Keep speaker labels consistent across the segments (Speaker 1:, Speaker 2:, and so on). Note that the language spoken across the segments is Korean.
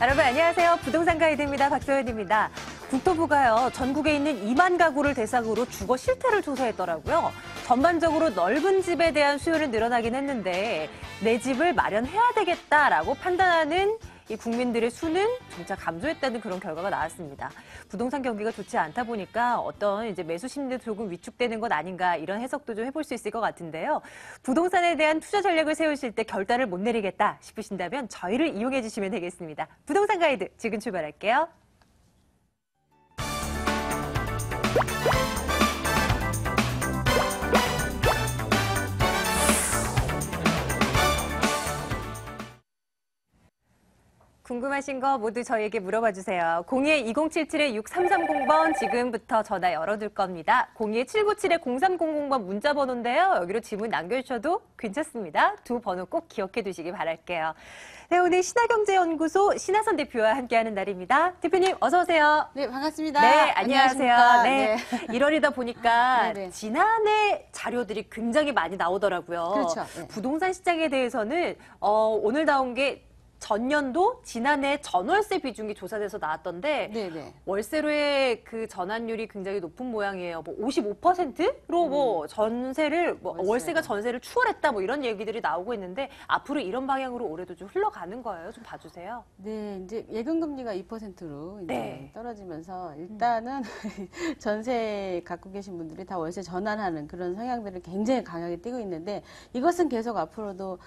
Speaker 1: 여러분 안녕하세요. 부동산 가이드입니다. 박소연입니다. 국토부가요, 전국에 있는 2만 가구를 대상으로 주거 실태를 조사했더라고요. 전반적으로 넓은 집에 대한 수요는 늘어나긴 했는데 내 집을 마련해야 되겠다라고 판단하는 이 국민들의 수는 점차 감소했다는 그런 결과가 나왔습니다. 부동산 경기가 좋지 않다 보니까 어떤 이제 매수 심리도 조금 위축되는 것 아닌가 이런 해석도 좀 해볼 수 있을 것 같은데요. 부동산에 대한 투자 전략을 세우실 때 결단을 못 내리겠다 싶으신다면 저희를 이용해 주시면 되겠습니다. 부동산 가이드 지금 출발할게요. 궁금하신 거 모두 저희에게 물어봐 주세요. 02-2077-6330번 지금부터 전화 열어둘 겁니다. 02-797-0300번 문자 번호인데요. 여기로 질문 남겨주셔도 괜찮습니다. 두 번호 꼭 기억해 두시기 바랄게요. 네, 오늘 신화경제연구소 신하선 대표와 함께하는 날입니다. 대표님 어서 오세요.
Speaker 2: 네, 반갑습니다.
Speaker 1: 네, 안녕하세요. 네,
Speaker 2: 네.
Speaker 1: 1월이다 보니까
Speaker 2: 네네.
Speaker 1: 지난해 자료들이 굉장히 많이 나오더라고요.
Speaker 2: 그렇죠. 네.
Speaker 1: 부동산 시장에 대해서는 오늘 나온 게 전년도 지난해 전월세 비중이 조사돼서 나왔던데
Speaker 2: 네네.
Speaker 1: 월세로의 그 전환율이 굉장히 높은 모양이에요. 뭐 55%로 뭐 전세를 월세가 전세를 추월했다 뭐 이런 얘기들이 나오고 있는데 앞으로 이런 방향으로 올해도 좀 흘러가는 거예요. 좀 봐주세요.
Speaker 2: 네, 이제 예금금리가 2%로 이제
Speaker 1: 네.
Speaker 2: 떨어지면서 일단은 전세 갖고 계신 분들이 다 월세 전환하는 그런 성향들을 굉장히 강하게 띠고 있는데 이것은 계속 앞으로도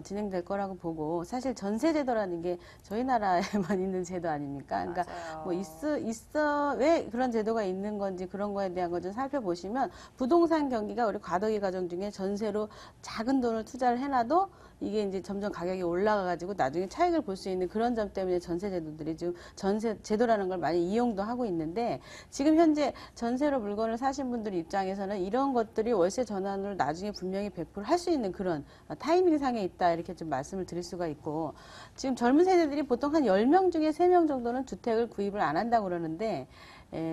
Speaker 2: 진행될 거라고 보고 사실 전세 제도라는 게 저희 나라에만 있는 제도 아닙니까? 그러니까
Speaker 1: 맞아요.
Speaker 2: 뭐 왜 그런 제도가 있는 건지 그런 거에 대한 걸 좀 살펴보시면 부동산 경기가 우리 과도기 가정 중에 전세로 작은 돈을 투자를 해놔도 이게 이제 점점 가격이 올라가가지고 나중에 차익을 볼 수 있는 그런 점 때문에 전세 제도들이 지금 전세 제도라는 걸 많이 이용도 하고 있는데 지금 현재 전세로 물건을 사신 분들 입장에서는 이런 것들이 월세 전환을 나중에 분명히 100% 할 수 있는 그런 타이밍 상에 있다 이렇게 좀 말씀을 드릴 수가 있고 지금 젊은 세대들이 보통 한 10명 중에 3명 정도는 주택을 구입을 안 한다고 그러는데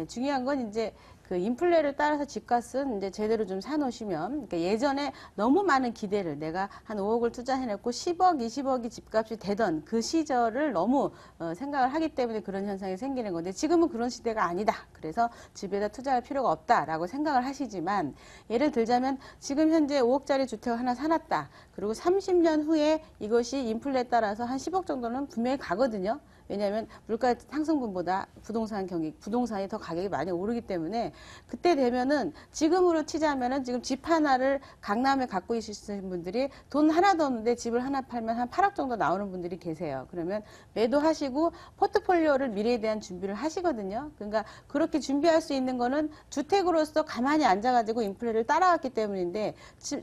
Speaker 2: 중요한 건 이제 그 인플레를 따라서 집값은 이제 제대로 좀 사놓으시면, 그러니까 예전에 너무 많은 기대를 내가 한 5억을 투자해놓고 10억, 20억이 집값이 되던 그 시절을 너무 생각을 하기 때문에 그런 현상이 생기는 건데 지금은 그런 시대가 아니다. 그래서 집에다 투자할 필요가 없다라고 생각을 하시지만 예를 들자면 지금 현재 5억짜리 주택을 하나 사놨다. 그리고 30년 후에 이것이 인플레에 따라서 한 10억 정도는 분명히 가거든요. 왜냐하면 물가 상승분보다 부동산이 더 가격이 많이 오르기 때문에 그때 되면은 지금으로 치자면은 지금 집 하나를 강남에 갖고 있으신 분들이 돈 하나도 없는데 집을 하나 팔면 한 8억 정도 나오는 분들이 계세요. 그러면 매도하시고 포트폴리오를 미래에 대한 준비를 하시거든요. 그러니까 그렇게 준비할 수 있는 거는 주택으로서 가만히 앉아가지고 인플레를 따라왔기 때문인데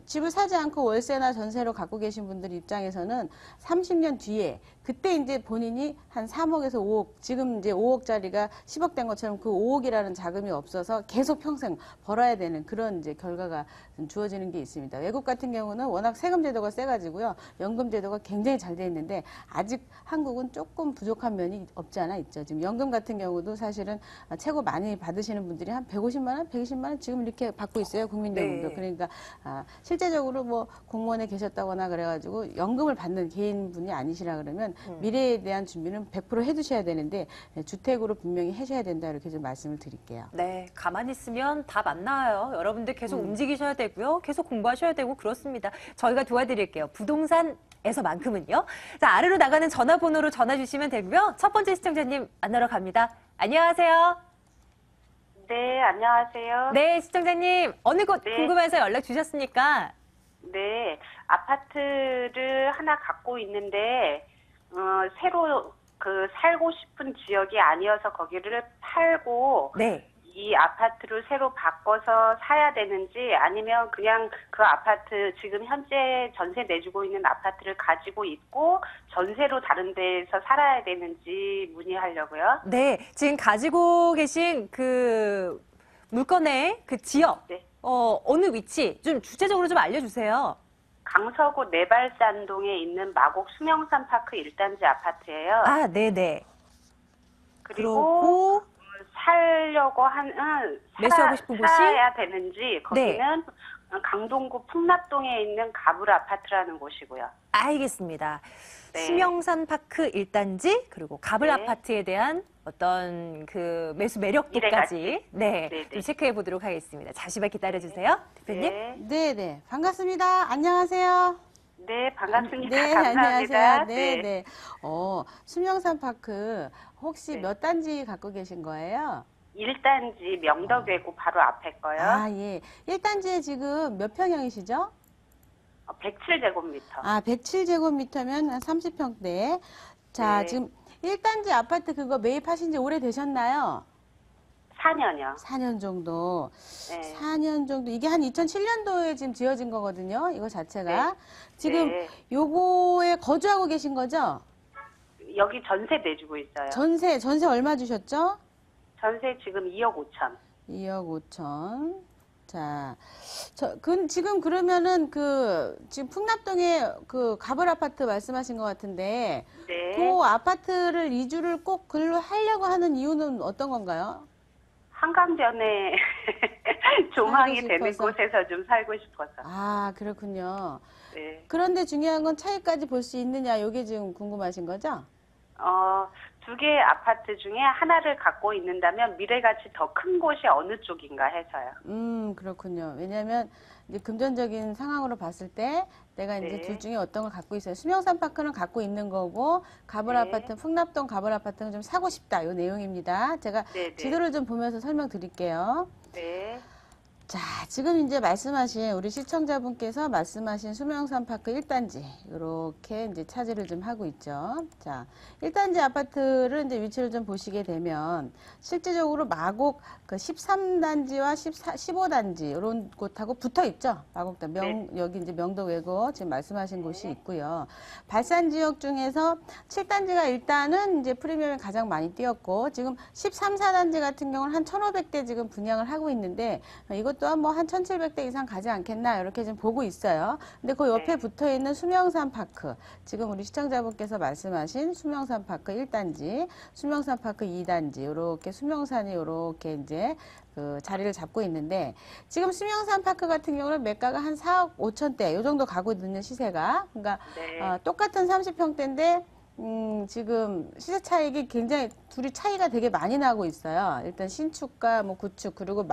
Speaker 2: 집을 사지 않고 월세나 전세로 갖고 계신 분들 입장에서는 30년 뒤에 그때 이제 본인이 한 3억에서 5억, 지금 이제 5억짜리가 10억 된 것처럼 그 5억이라는 자금이 없어서 계속 평생 벌어야 되는 그런 이제 결과가 주어지는 게 있습니다. 외국 같은 경우는 워낙 세금 제도가 세가지고요. 연금 제도가 굉장히 잘 돼 있는데 아직 한국은 조금 부족한 면이 없지 않아 있죠. 지금 연금 같은 경우도 사실은 최고 많이 받으시는 분들이 한 150만 원, 120만 원 지금 이렇게 받고 있어요. 국민연금도.
Speaker 1: 네.
Speaker 2: 그러니까 실제적으로 뭐 공무원에 계셨다거나 그래가지고 연금을 받는 개인분이 아니시라 그러면 미래에 대한 준비는 100% 해두셔야 되는데 주택으로 분명히 하셔야 된다 이렇게 좀 말씀을 드릴게요.
Speaker 1: 네, 가만히 있으면 답 안 나와요. 여러분들 계속 움직이셔야 되고요. 계속 공부하셔야 되고 그렇습니다. 저희가 도와드릴게요. 부동산에서만큼은요. 자, 아래로 나가는 전화번호로 전화 주시면 되고요. 첫 번째 시청자님 만나러 갑니다. 안녕하세요.
Speaker 3: 네, 안녕하세요.
Speaker 1: 네, 시청자님. 어느 곳
Speaker 3: 네.
Speaker 1: 궁금해서 연락 주셨습니까?
Speaker 3: 네, 아파트를 하나 갖고 있는데 새로 살고 싶은 지역이 아니어서 거기를 팔고
Speaker 1: 네.
Speaker 3: 이 아파트를 새로 바꿔서 사야 되는지 아니면 그냥 그 아파트 지금 현재 전세 내주고 있는 아파트를 가지고 있고 전세로 다른 데서 살아야 되는지 문의하려고요.
Speaker 1: 네, 지금 가지고 계신 그 물건의 그 지역,
Speaker 3: 네.
Speaker 1: 어느 위치 좀 구체적으로 좀 알려주세요.
Speaker 3: 강서구 내발산동에 있는 마곡 수명산 파크 1단지 아파트예요.
Speaker 1: 아, 네네.
Speaker 3: 그리고 살려고
Speaker 1: 매수하고 싶은 곳이?
Speaker 3: 살아야 되는지 거기는
Speaker 1: 네.
Speaker 3: 강동구 풍납동에 있는 가불 아파트라는 곳이고요.
Speaker 1: 알겠습니다.
Speaker 3: 네.
Speaker 1: 수명산 파크 1단지 그리고 가블
Speaker 3: 네.
Speaker 1: 아파트에 대한 어떤 그 매수 매력도까지
Speaker 3: 미래가치.
Speaker 1: 네,
Speaker 3: 네, 네.
Speaker 1: 좀 체크해 보도록 하겠습니다. 잠시만 기다려 주세요. 대표님.
Speaker 3: 네.
Speaker 2: 네. 반갑습니다. 안녕하세요.
Speaker 3: 네, 반갑습니다.
Speaker 2: 네,
Speaker 3: 감사합니다.
Speaker 2: 안녕하세요. 네. 수명산 파크 혹시
Speaker 3: 네.
Speaker 2: 몇 단지 갖고 계신 거예요?
Speaker 3: 1단지 명덕외고 바로 앞에 거요.
Speaker 2: 아, 예. 1단지에 지금 몇 평형이시죠?
Speaker 3: 107제곱미터.
Speaker 2: 107제곱미터면 한 30평대. 자,
Speaker 3: 네.
Speaker 2: 지금 1단지 아파트 그거 매입하신 지 오래되셨나요?
Speaker 3: 4년이요.
Speaker 2: 4년 정도.
Speaker 3: 네.
Speaker 2: 4년 정도. 이게 한 2007년도에 지금 지어진 거거든요. 이거 자체가. 지금
Speaker 3: 네.
Speaker 2: 요거에 거주하고 계신 거죠?
Speaker 3: 여기 전세 내주고 있어요.
Speaker 2: 전세 얼마 주셨죠?
Speaker 3: 전세 지금 2억 5천.
Speaker 2: 2억 5천. 자, 지금 그러면은 지금 풍납동에 그 가벌 아파트 말씀하신 것 같은데,
Speaker 3: 네.
Speaker 2: 그 아파트를 이주를 꼭 글로 하려고 하는 이유는 어떤 건가요?
Speaker 3: 한강변에 조망이
Speaker 2: 살고
Speaker 3: 되는
Speaker 2: 싶어서.
Speaker 3: 곳에서 좀 살고 싶어서.
Speaker 2: 아, 그렇군요.
Speaker 3: 네.
Speaker 2: 그런데 중요한 건 차이까지 볼 수 있느냐, 요게 지금 궁금하신 거죠?
Speaker 3: 두 개의 아파트 중에 하나를 갖고 있는다면 미래가치 더 큰 곳이 어느 쪽인가 해서요.
Speaker 2: 그렇군요. 왜냐면, 이제 금전적인 상황으로 봤을 때, 내가 이제
Speaker 3: 네.
Speaker 2: 둘 중에 어떤 걸 갖고 있어요. 수명산 파크는 갖고 있는 거고, 가벌
Speaker 3: 네.
Speaker 2: 아파트, 풍납동 가벌 아파트는 좀 사고 싶다. 요 내용입니다. 제가
Speaker 3: 네, 네.
Speaker 2: 지도를 좀 보면서 설명드릴게요.
Speaker 3: 네.
Speaker 2: 자, 지금 이제 말씀하신, 우리 시청자분께서 말씀하신 수명산 파크 1단지, 이렇게 이제 차지를 좀 하고 있죠. 자, 1단지 아파트를 이제 위치를 좀 보시게 되면, 실제적으로 마곡 그 13단지와 15단지, 이런 곳하고 붙어 있죠. 마곡단, 여기 이제 명덕외고 지금 말씀하신 곳이 있고요. 발산 지역 중에서 7단지가 일단은 이제 프리미엄이 가장 많이 뛰었고, 지금 13, 4단지 같은 경우는 한 1,500대 지금 분양을 하고 있는데, 이것 또한 뭐 한 1,700대 이상 가지 않겠나 이렇게 좀 보고 있어요. 근데 그 옆에
Speaker 3: 네.
Speaker 2: 붙어 있는 수명산 파크, 지금 우리 시청자분께서 말씀하신 수명산 파크 1단지, 수명산 파크 2단지, 이렇게 수명산이 이렇게 이제 그 자리를 잡고 있는데, 지금 수명산 파크 같은 경우는 매가가 한 4억 5천대 이 정도 가고 있는 시세가, 그러니까
Speaker 3: 네.
Speaker 2: 똑같은 30평대인데 지금 시세 차익이 굉장히 둘이 차이가 되게 많이 나고 있어요. 일단 신축과 뭐 구축, 그리고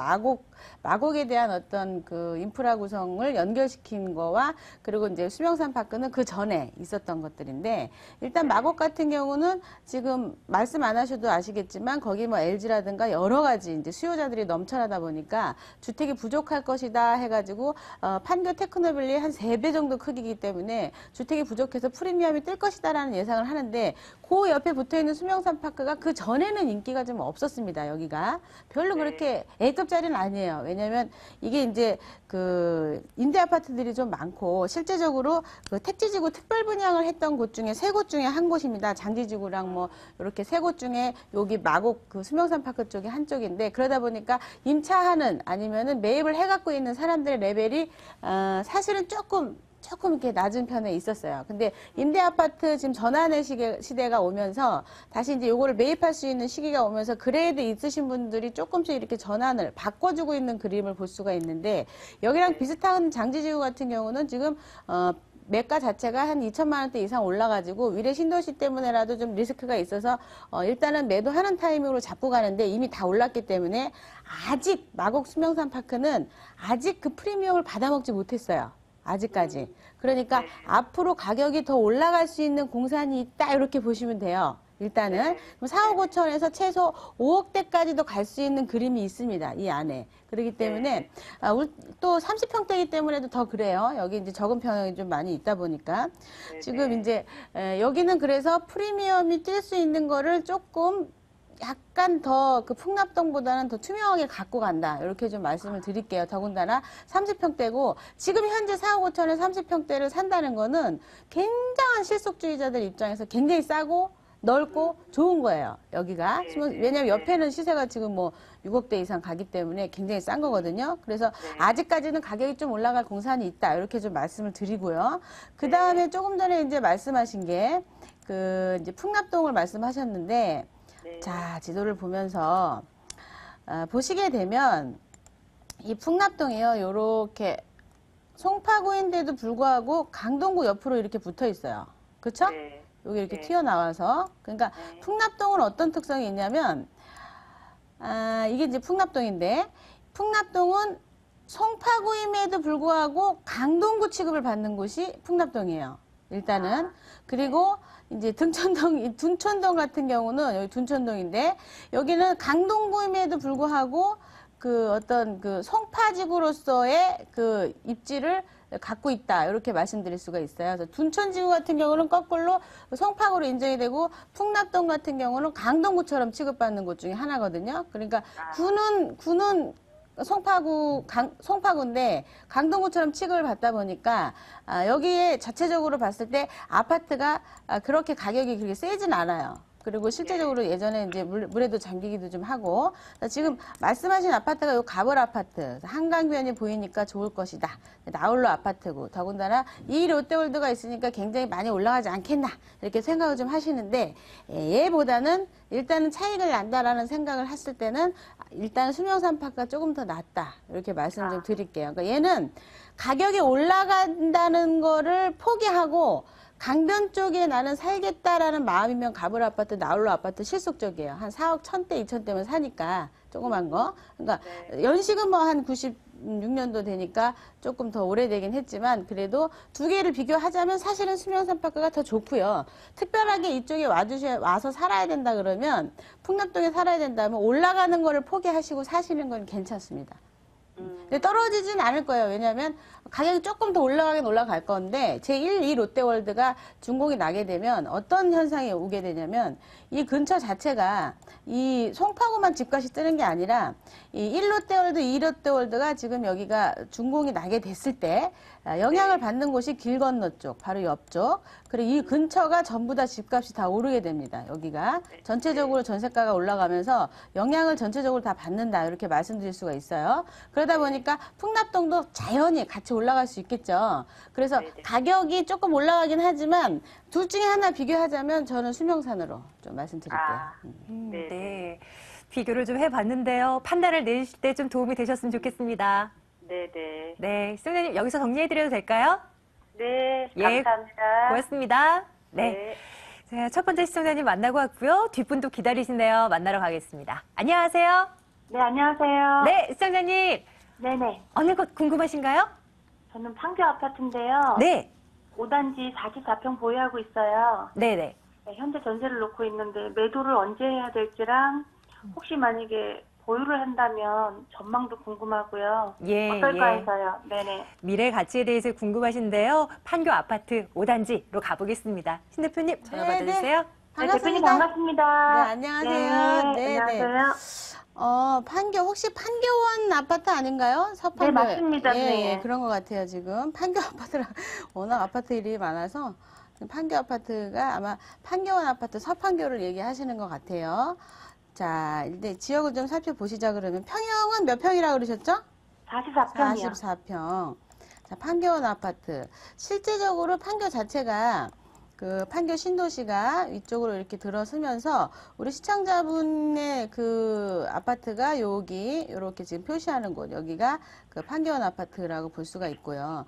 Speaker 2: 마곡에 대한 어떤 그 인프라 구성을 연결시킨 거와, 그리고 이제 수명산 파크는 그 전에 있었던 것들인데, 일단 마곡 같은 경우는 지금 말씀 안 하셔도 아시겠지만 거기 뭐 LG라든가 여러 가지 이제 수요자들이 넘쳐나다 보니까 주택이 부족할 것이다 해가지고 판교 테크노빌리 한 3배 정도 크기이기 때문에 주택이 부족해서 프리미엄이 뜰 것이다라는 예상을 하는데, 그 옆에 붙어 있는 수명산 파크가 그 전에는 인기가 좀 없었습니다. 여기가 별로
Speaker 3: 네.
Speaker 2: 그렇게 A급 자리는 아니에요. 왜냐면 이게 이제 그 임대 아파트들이 좀 많고, 실제적으로 그 택지지구 특별 분양을 했던 곳 중에 3곳 중에 한 곳입니다. 장지지구랑 뭐 이렇게 3곳 중에 여기 마곡 그 수명산 파크 쪽이 한쪽인데, 그러다 보니까 임차하는 아니면은 매입을 해갖고 있는 사람들의 레벨이 사실은 조금 이렇게 낮은 편에 있었어요. 근데 임대 아파트 지금 전환의 시대가 오면서 다시 이제 요거를 매입할 수 있는 시기가 오면서 그레이드 있으신 분들이 조금씩 이렇게 전환을 바꿔주고 있는 그림을 볼 수가 있는데, 여기랑 비슷한 장지지구 같은 경우는 지금 매가 자체가 한 2천만 원대 이상 올라가지고 위례 신도시 때문에라도 좀 리스크가 있어서 일단은 매도하는 타이밍으로 잡고 가는데, 이미 다 올랐기 때문에 아직 마곡 수명산 파크는 아직 그 프리미엄을 받아먹지 못했어요. 아직까지. 그러니까 앞으로 가격이 더 올라갈 수 있는 공산이 있다 이렇게 보시면 돼요. 일단은 그럼 4억 5천에서 최소 5억대까지도 갈 수 있는 그림이 있습니다. 이 안에. 그렇기 때문에 또 30평대이기 때문에도 더 그래요. 여기 이제 적은 평형이 좀 많이 있다 보니까 지금 이제 여기는 그래서 프리미엄이 뛸 수 있는 거를 조금 약간 더 그 풍납동보다는 더 투명하게 갖고 간다. 이렇게 좀 말씀을 드릴게요. 더군다나 30평대고, 지금 현재 4억 5천에 30평대를 산다는 거는 굉장한 실속주의자들 입장에서 굉장히 싸고 넓고 좋은 거예요. 여기가. 왜냐면 옆에는 시세가 지금 뭐 6억대 이상 가기 때문에 굉장히 싼 거거든요. 그래서 아직까지는 가격이 좀 올라갈 공산이 있다. 이렇게 좀 말씀을 드리고요. 그 다음에 조금 전에 이제 말씀하신 게 그 이제 풍납동을 말씀하셨는데, 자, 지도를 보면서 보시게 되면 이 풍납동이요, 요렇게 송파구인데도 불구하고 강동구 옆으로 이렇게 붙어 있어요. 그쵸? 여기 이렇게
Speaker 3: 네.
Speaker 2: 튀어나와서. 그러니까
Speaker 3: 네.
Speaker 2: 풍납동은 어떤 특성이 있냐면, 이게 이제 풍납동인데, 풍납동은 송파구임에도 불구하고 강동구 취급을 받는 곳이 풍납동이에요. 일단은. 그리고 이제 둔촌동 같은 경우는 여기 둔촌동인데, 여기는 강동구임에도 불구하고 그 어떤 그 송파지구로서의 그 입지를 갖고 있다. 이렇게 말씀드릴 수가 있어요. 그래서 둔촌지구 같은 경우는 거꾸로 송파구로 인정이 되고, 풍납동 같은 경우는 강동구처럼 취급받는 곳 중에 하나거든요. 그러니까 구는 송파구인데 강동구처럼 취급을 받다 보니까 여기에 자체적으로 봤을 때 아파트가 그렇게 가격이 그렇게 세진 않아요. 그리고 실제적으로 예전에 이제 물에도 잠기기도 좀 하고, 지금 말씀하신 아파트가 요 가벌 아파트, 한강변이 보이니까 좋을 것이다. 나홀로 아파트고, 더군다나 이 롯데월드가 있으니까 굉장히 많이 올라가지 않겠나, 이렇게 생각을 좀 하시는데, 얘보다는 일단은 차익을 난다라는 생각을 했을 때는 일단 수명산파가 조금 더 낫다. 이렇게 말씀을 좀 드릴게요. 그러니까 얘는 가격이 올라간다는 거를 포기하고, 강변 쪽에 나는 살겠다라는 마음이면 가불 아파트, 나홀로 아파트 실속적이에요. 한 4억 1000대, 2000대면 사니까 조그만 거. 그러니까 연식은 뭐 한 96년도 되니까 조금 더 오래되긴 했지만 그래도 두 개를 비교하자면 사실은 수명산파크가 더 좋고요. 특별하게 이쪽에 와서 살아야 된다 그러면 풍납동에 살아야 된다면 올라가는 거를 포기하시고 사시는 건 괜찮습니다. 근데 떨어지진 않을 거예요. 왜냐하면 가격이 조금 더 올라가긴 올라갈 건데 제1, 2 롯데월드가 준공이 나게 되면 어떤 현상이 오게 되냐면 이 근처 자체가 이 송파구만 집값이 뜨는 게 아니라 이 1롯데월드, 2롯데월드가 지금 여기가 준공이 나게 됐을 때 영향을 받는 곳이 길 건너 쪽, 바로 옆쪽. 그리고 이 근처가 전부 다 집값이 다 오르게 됩니다. 여기가 전체적으로 전세가가 올라가면서 영향을 전체적으로 다 받는다. 이렇게 말씀드릴 수가 있어요. 그러다 보니까 풍납동도 자연히 같이 올라갈 수 있겠죠. 그래서 가격이 조금 올라가긴 하지만 둘 중에 하나 비교하자면 저는 수명산으로 좀 말씀드릴게요.
Speaker 3: 네.
Speaker 1: 네. 비교를 좀 해봤는데요. 판단을 내리실 때 좀 도움이 되셨으면 좋겠습니다.
Speaker 3: 네네.
Speaker 1: 네. 시청자님, 여기서 정리해드려도 될까요?
Speaker 3: 네,
Speaker 1: 예,
Speaker 3: 감사합니다.
Speaker 1: 고맙습니다. 네.
Speaker 3: 네.
Speaker 1: 자, 첫 번째 시청자님 만나고 왔고요. 뒷분도 기다리시네요. 만나러 가겠습니다. 안녕하세요.
Speaker 3: 네, 안녕하세요.
Speaker 1: 네, 시청자님.
Speaker 3: 네네.
Speaker 1: 어느 곳 궁금하신가요?
Speaker 3: 저는 판교 아파트인데요.
Speaker 1: 네.
Speaker 3: 5단지 44평 보유하고 있어요.
Speaker 1: 네네.
Speaker 3: 네, 현재 전세를 놓고 있는데 매도를 언제 해야 될지랑 혹시 만약에 보유를 한다면 전망도 궁금하고요.
Speaker 1: 예,
Speaker 3: 어떨까
Speaker 1: 예.
Speaker 3: 해서요. 네네.
Speaker 1: 미래 가치에 대해서 궁금하신데요. 판교 아파트 5단지로 가보겠습니다. 신 대표님 전화
Speaker 2: 네,
Speaker 1: 받아주세요.
Speaker 3: 네, 대표님
Speaker 2: 반갑습니다.
Speaker 3: 반갑습니다.
Speaker 2: 네, 안녕하세요.
Speaker 3: 네,
Speaker 2: 네,
Speaker 3: 안녕하세요.
Speaker 2: 판교, 혹시 판교원 아파트 아닌가요? 서판교.
Speaker 3: 네, 맞습니다.
Speaker 2: 예,
Speaker 3: 네.
Speaker 2: 예, 그런 것 같아요, 지금. 판교 아파트라, 워낙 아파트 일이 많아서, 판교 아파트가 아마 판교원 아파트 서판교를 얘기하시는 것 같아요. 자, 일단 지역을 좀 살펴보시자 그러면, 평형은 몇 평이라고 그러셨죠?
Speaker 3: 44평이요.
Speaker 2: 44평. 자, 판교원 아파트. 실제적으로 판교 자체가 그 판교 신도시가 위쪽으로 이렇게 들어서면서 우리 시청자분의 그 아파트가 여기 이렇게 지금 표시하는 곳 여기가 그 판교원 아파트라고 볼 수가 있고요.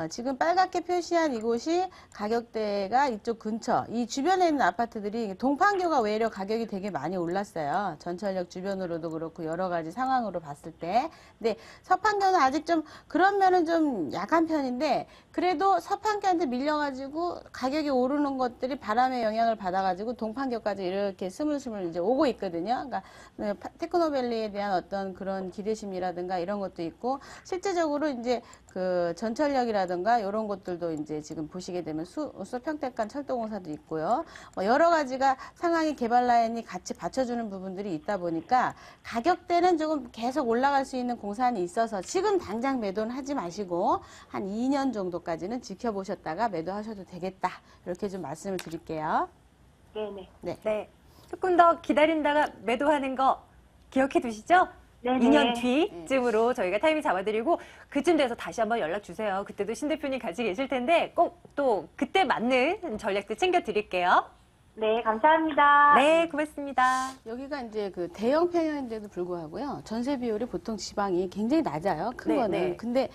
Speaker 2: 지금 빨갛게 표시한 이곳이 가격대가 이쪽 근처 이 주변에 있는 아파트들이 동판교가 외려 가격이 되게 많이 올랐어요. 전철역 주변으로도 그렇고 여러 가지 상황으로 봤을 때. 근데 서판교는 아직 좀 그런 면은 좀 약한 편인데 그래도 서판교한테 밀려가지고 가격이 오르는 것들이 바람의 영향을 받아가지고 동판교까지 이렇게 스물스물 이제 오고 있거든요. 그러니까 테크노밸리에 대한 어떤 그런 기대심이라든가 이런 것도 있고 실제적으로 이제 그 전철역이라든가 이런 것들도 이제 지금 보시게 되면 수평택간 철도공사도 있고요. 뭐 여러 가지가 상황이 개발 라인이 같이 받쳐주는 부분들이 있다 보니까 가격대는 조금 계속 올라갈 수 있는 공산이 있어서 지금 당장 매도는 하지 마시고 한 2년 정도까지는 지켜보셨다가 매도하셔도 되겠다. 이렇게 좀 말씀을 드릴게요.
Speaker 3: 네네.
Speaker 2: 네.
Speaker 1: 네. 조금 더 기다린다가 매도하는 거 기억해 두시죠?
Speaker 3: 네네.
Speaker 1: 2년 뒤쯤으로 저희가 타이밍 잡아드리고 그쯤 돼서 다시 한번 연락 주세요. 그때도 신 대표님 같이 계실 텐데 꼭 또 그때 맞는 전략들 챙겨드릴게요.
Speaker 3: 네, 감사합니다.
Speaker 1: 네, 고맙습니다.
Speaker 2: 여기가 이제 그 대형 평형인데도 불구하고요. 전세 비율이 보통 지방이 굉장히 낮아요. 큰
Speaker 1: 네,
Speaker 2: 거는.
Speaker 1: 네.
Speaker 2: 근데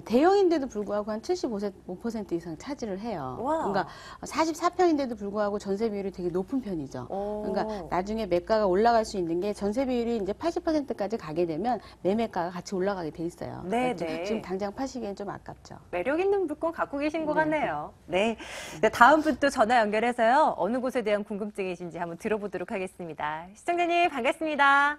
Speaker 2: 대형인데도 불구하고 한 75% 이상 차지를 해요.
Speaker 1: 와.
Speaker 2: 그러니까 44평인데도 불구하고 전세 비율이 되게 높은 편이죠.
Speaker 1: 오.
Speaker 2: 그러니까 나중에 매가가 올라갈 수 있는 게 전세 비율이 이제 80%까지 가게 되면 매매가가 같이 올라가게 돼 있어요.
Speaker 1: 네,
Speaker 2: 그러니까
Speaker 1: 네.
Speaker 2: 지금 당장 파시기엔 좀 아깝죠.
Speaker 1: 매력 있는 물건 갖고 계신 것
Speaker 2: 네.
Speaker 1: 같네요. 네. 다음 분 또 전화 연결해서요. 어느 곳에 대한 궁금증이신지 한번 들어보도록 하겠습니다. 시청자님 반갑습니다.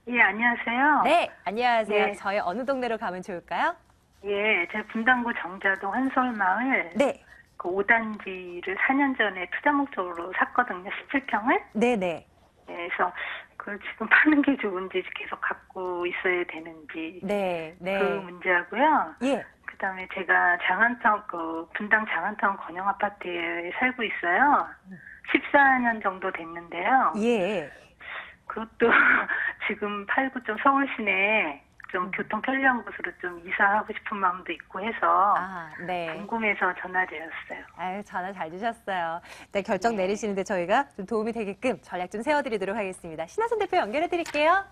Speaker 4: 예, 안녕하세요.
Speaker 1: 네, 안녕하세요.
Speaker 4: 네.
Speaker 1: 저희 어느 동네로 가면 좋을까요?
Speaker 4: 예, 제가 분당구 정자동 한솔마을
Speaker 1: 네.
Speaker 4: 그 5단지를 4년 전에 투자 목적으로 샀거든요. 17평을.
Speaker 1: 네네.
Speaker 4: 그래서 그걸 지금 파는 게 좋은지 계속 갖고 있어야 되는지
Speaker 1: 네, 네.
Speaker 4: 그 문제하고요.
Speaker 1: 예.
Speaker 4: 그다음에 제가 장안타운 분당 장안타운 건영 아파트에 살고 있어요. 14년 정도 됐는데요.
Speaker 1: 예.
Speaker 4: 그것도 지금 팔고 좀 서울 시내 좀 교통 편리한 곳으로 좀 이사하고 싶은 마음도 있고 해서
Speaker 1: 아, 네.
Speaker 4: 궁금해서 전화드렸어요.
Speaker 1: 아유, 전화 잘 주셨어요. 일단 결정 내리시는데 저희가 좀 도움이 되게끔 전략 좀 세워드리도록 하겠습니다. 신하선 대표 연결해 드릴게요.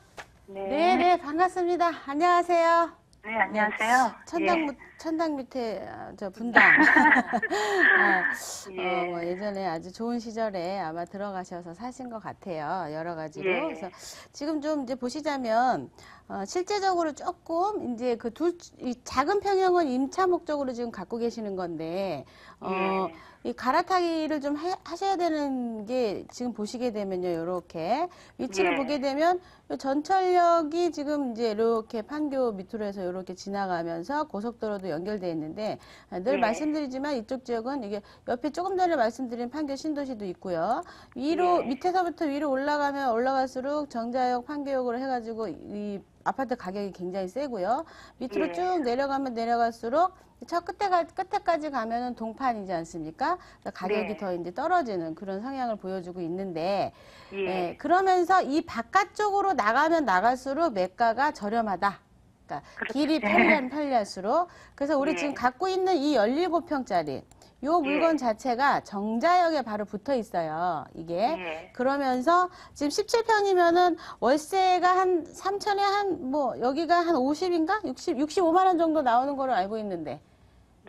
Speaker 2: 네, 반갑습니다. 안녕하세요.
Speaker 4: 네, 안녕하세요.
Speaker 2: 천당 밑에 저 분당.
Speaker 4: 예.
Speaker 2: 뭐 예전에 아주 좋은 시절에 아마 들어가셔서 사신 것 같아요. 여러 가지로.
Speaker 4: 예.
Speaker 2: 그래서 지금 좀 이제 보시자면 실제적으로 조금 이제 이 작은 평형은 임차 목적으로 지금 갖고 계시는 건데
Speaker 4: 예.
Speaker 2: 이 갈아타기를 좀 하셔야 되는 게 지금 보시게 되면요, 이렇게 위치를
Speaker 4: 예.
Speaker 2: 보게 되면 요 전철역이 지금 이제 이렇게 판교 밑으로 해서 이렇게 지나가면서 고속도로도 연결되어 있는데 늘
Speaker 4: 예.
Speaker 2: 말씀드리지만 이쪽 지역은 이게 옆에 조금 전에 말씀드린 판교 신도시도 있고요. 위로
Speaker 4: 예.
Speaker 2: 밑에서부터 위로 올라가면 올라갈수록 정자역, 판교역으로 해가지고 이 아파트 가격이 굉장히 세고요. 밑으로
Speaker 4: 예.
Speaker 2: 쭉 내려가면 내려갈수록 저 끝에까지 가면은 동판이지 않습니까? 그래서 가격이
Speaker 4: 네.
Speaker 2: 더 이제 떨어지는 그런 성향을 보여주고 있는데,
Speaker 4: 예.
Speaker 2: 그러면서 이 바깥쪽으로 나가면 나갈수록 매가가 저렴하다. 그러니까
Speaker 4: 그렇죠.
Speaker 2: 길이 편리할수록. 그래서 우리
Speaker 4: 예.
Speaker 2: 지금 갖고 있는 이 17평짜리 요 물건
Speaker 4: 예.
Speaker 2: 자체가 정자역에 바로 붙어 있어요. 이게.
Speaker 4: 예.
Speaker 2: 그러면서 지금 17평이면은 월세가 한 3천에 뭐 여기가 한 50인가? 65만 원 정도 나오는 걸로 알고 있는데.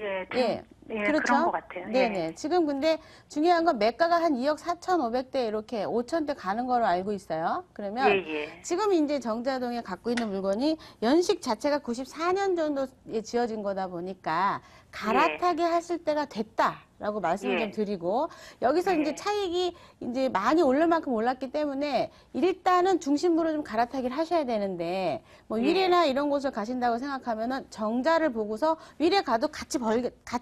Speaker 4: 예.
Speaker 2: 예. 그렇죠?
Speaker 4: 그런 것 같아요.
Speaker 2: 네네.
Speaker 4: 예.
Speaker 2: 지금 근데 중요한 건 매가가 한 2억 4,500대 이렇게 5천대 가는 걸로 알고 있어요. 그러면
Speaker 4: 예.
Speaker 2: 지금 이제 정자동에 갖고 있는 물건이 연식 자체가 94년 정도에 지어진 거다 보니까 갈아타게 하실 때가 됐다라고 말씀을
Speaker 4: 예.
Speaker 2: 좀 드리고 여기서
Speaker 4: 예.
Speaker 2: 이제 차익이 이제 많이 오를 만큼 올랐기 때문에 일단은 중심부로 좀 갈아타기를 하셔야 되는데 뭐
Speaker 4: 예.
Speaker 2: 위례나 이런 곳을 가신다고 생각하면은 정자를 보고서 위례 가도 같이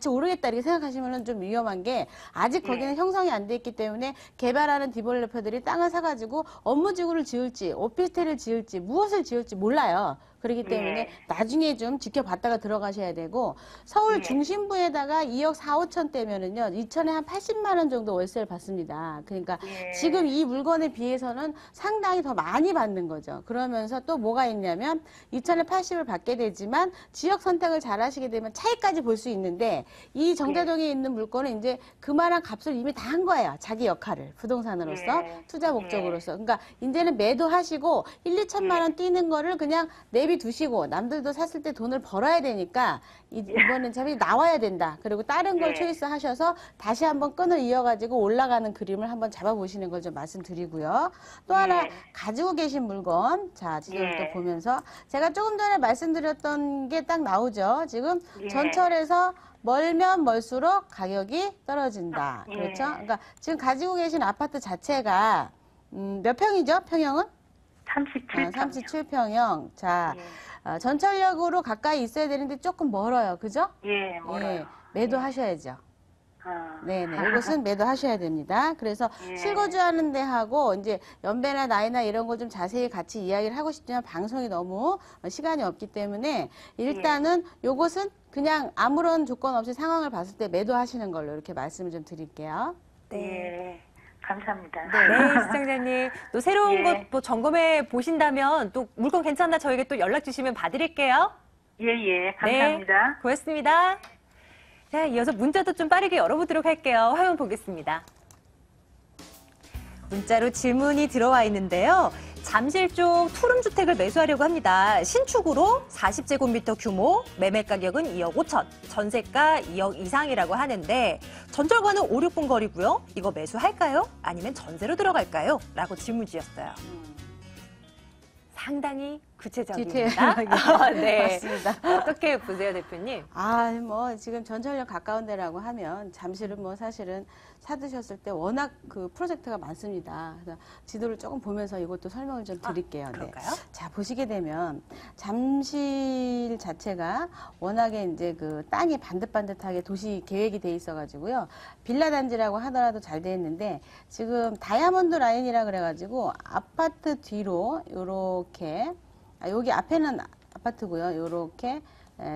Speaker 2: 오르겠다 이렇게 생각하시면은 좀 위험한 게 아직 거기는 형성이 안 돼 있기 때문에 개발하는 디벨로퍼들이 땅을 사가지고 업무지구를 지을지 오피스텔을 지을지 무엇을 지을지 몰라요. 그렇기 때문에
Speaker 4: 예.
Speaker 2: 나중에 좀 지켜봤다가 들어가셔야 되고 서울
Speaker 4: 예.
Speaker 2: 중심부에다가 2억 4, 5천대면은요 2천에 한 80만 원 정도 월세를 받습니다. 그러니까
Speaker 4: 예.
Speaker 2: 지금 이 물건에 비해서는 상당히 더 많이 받는 거죠. 그러면서 또 뭐가 있냐면 2천에 80을 받게 되지만 지역 선택을 잘 하시게 되면 차이까지 볼 수 있는데 이 정자동에 있는 물건은 이제 그만한 값을 이미 다 한 거예요. 자기 역할을 부동산으로서
Speaker 4: 예.
Speaker 2: 투자 목적으로서. 그러니까 이제는 매도하시고 1, 2천만 원 뛰는 거를 그냥 내비 두시고 남들도 샀을 때 돈을 벌어야 되니까 이번엔 차라리 나와야 된다. 그리고 다른 걸
Speaker 4: 예.
Speaker 2: 초이스 하셔서 다시 한번 끈을 이어가지고 올라가는 그림을 한번 잡아보시는 걸 좀 말씀드리고요. 또 하나
Speaker 4: 예.
Speaker 2: 가지고 계신 물건 자 지금
Speaker 4: 예.
Speaker 2: 또 보면서 제가 조금 전에 말씀드렸던 게 딱 나오죠. 지금
Speaker 4: 예.
Speaker 2: 전철에서 멀면 멀수록 가격이 떨어진다.
Speaker 4: 예.
Speaker 2: 그렇죠? 그러니까 지금 가지고 계신 아파트 자체가 몇 평이죠? 평형은?
Speaker 4: 37평.
Speaker 2: 37평형. 자,
Speaker 4: 예.
Speaker 2: 전철역으로 가까이 있어야 되는데 조금 멀어요. 그죠?
Speaker 4: 예, 멀어요.
Speaker 2: 매도하셔야죠.
Speaker 4: 아.
Speaker 2: 네네. 이것은 매도하셔야 됩니다. 그래서
Speaker 4: 예.
Speaker 2: 실거주하는 데하고 이제 연배나 나이나 이런 거 좀 자세히 같이 이야기를 하고 싶지만 방송이 너무 시간이 없기 때문에 일단은 요것은 그냥 아무런 조건 없이 상황을 봤을 때 매도하시는 걸로 이렇게 말씀을 좀 드릴게요.
Speaker 4: 예. 감사합니다.
Speaker 1: 네, 시청자님. 또 새로운
Speaker 4: 예.
Speaker 1: 곳 뭐 점검해 보신다면 또 물건 괜찮나 저에게 또 연락 주시면 봐드릴게요.
Speaker 4: 예. 감사합니다.
Speaker 1: 네, 고맙습니다. 자, 이어서 문자도 좀 빠르게 열어보도록 할게요. 화면 보겠습니다. 문자로 질문이 들어와 있는데요. 잠실 쪽 투룸주택을 매수하려고 합니다. 신축으로 40제곱미터 규모, 매매 가격은 2억 5천, 전세가 2억 이상이라고 하는데 전철과는 5, 6분 거리고요. 이거 매수할까요? 아니면 전세로 들어갈까요? 라고 질문 주셨어요. 상당히 구체적입니다. 네.
Speaker 2: 맞습니다.
Speaker 1: 어떻게 보세요, 대표님?
Speaker 2: 뭐 지금 전철역 가까운 데라고 하면 잠실은 뭐 사실은 사두셨을 때 워낙 그 프로젝트가 많습니다. 그래서 지도를 조금 보면서 이것도 설명을 좀 드릴게요.
Speaker 1: 그럴까요?
Speaker 2: 자, 보시게 되면 잠실 자체가 워낙에 이제 그 땅이 반듯반듯하게 도시 계획이 돼 있어 가지고요. 빌라 단지라고 하더라도 잘 돼 있는데 지금 다이아몬드 라인이라 그래 가지고 아파트 뒤로 요렇게 여기 앞에는 아파트고요. 요렇게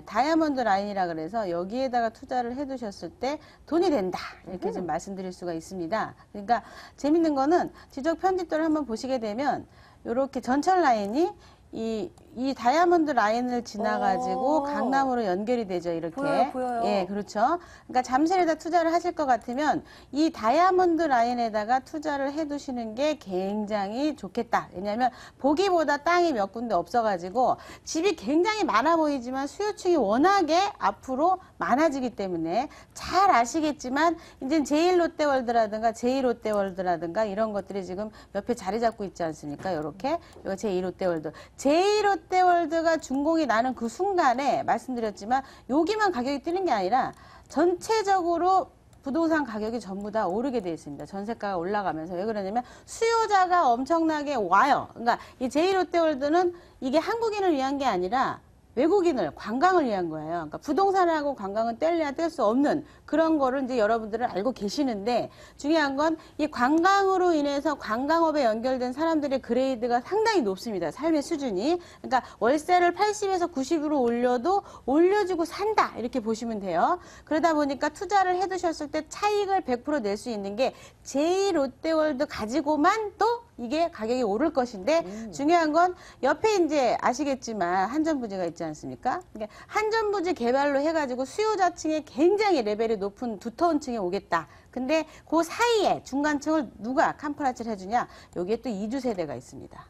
Speaker 2: 다이아몬드 라인이라 그래서 여기에다가 투자를 해두셨을 때 돈이 된다 이렇게 좀 말씀드릴 수가 있습니다. 그러니까 재밌는 거는 지적 편집도를 한번 보시게 되면 이렇게 전철 라인이 이 다이아몬드 라인을 지나가지고 강남으로 연결이 되죠, 이렇게.
Speaker 1: 보여요.
Speaker 2: 예, 그렇죠. 그러니까 잠실에다 투자를 하실 것 같으면 이 다이아몬드 라인에다가 투자를 해두시는 게 굉장히 좋겠다. 왜냐하면 보기보다 땅이 몇 군데 없어가지고 집이 굉장히 많아 보이지만 수요층이 워낙에 앞으로 많아지기 때문에 잘 아시겠지만 이제 제1롯데월드라든가 제2롯데월드라든가 이런 것들이 지금 옆에 자리 잡고 있지 않습니까? 요렇게. 이거 제2롯데월드. 제2롯데월드가 준공이 나는 그 순간에 말씀드렸지만 여기만 가격이 뛰는 게 아니라 전체적으로 부동산 가격이 전부 다 오르게 돼 있습니다. 전세가가 올라가면서. 왜 그러냐면 수요자가 엄청나게 와요. 그러니까 이 제2롯데월드는 이게 한국인을 위한 게 아니라 외국인을, 관광을 위한 거예요. 그러니까 부동산하고 관광은 뗄래야 뗄 수 없는 그런 거를 이제 여러분들은 알고 계시는데 중요한 건 이 관광으로 인해서 관광업에 연결된 사람들의 그레이드가 상당히 높습니다. 삶의 수준이. 그러니까 월세를 80에서 90으로 올려도 올려주고 산다. 이렇게 보시면 돼요. 그러다 보니까 투자를 해두셨을 때 차익을 100% 낼 수 있는 게 제2롯데월드 가지고만 또 이게 가격이 오를 것인데 중요한 건 옆에 이제 아시겠지만 한전부지가 있지 않습니까? 그러니까 한전부지 개발로 해가지고 수요자층에 굉장히 레벨이 높은 두터운 층에 오겠다. 근데 그 사이에 중간층을 누가 캄프라치를 해주냐? 여기에 또 이주 세대가 있습니다.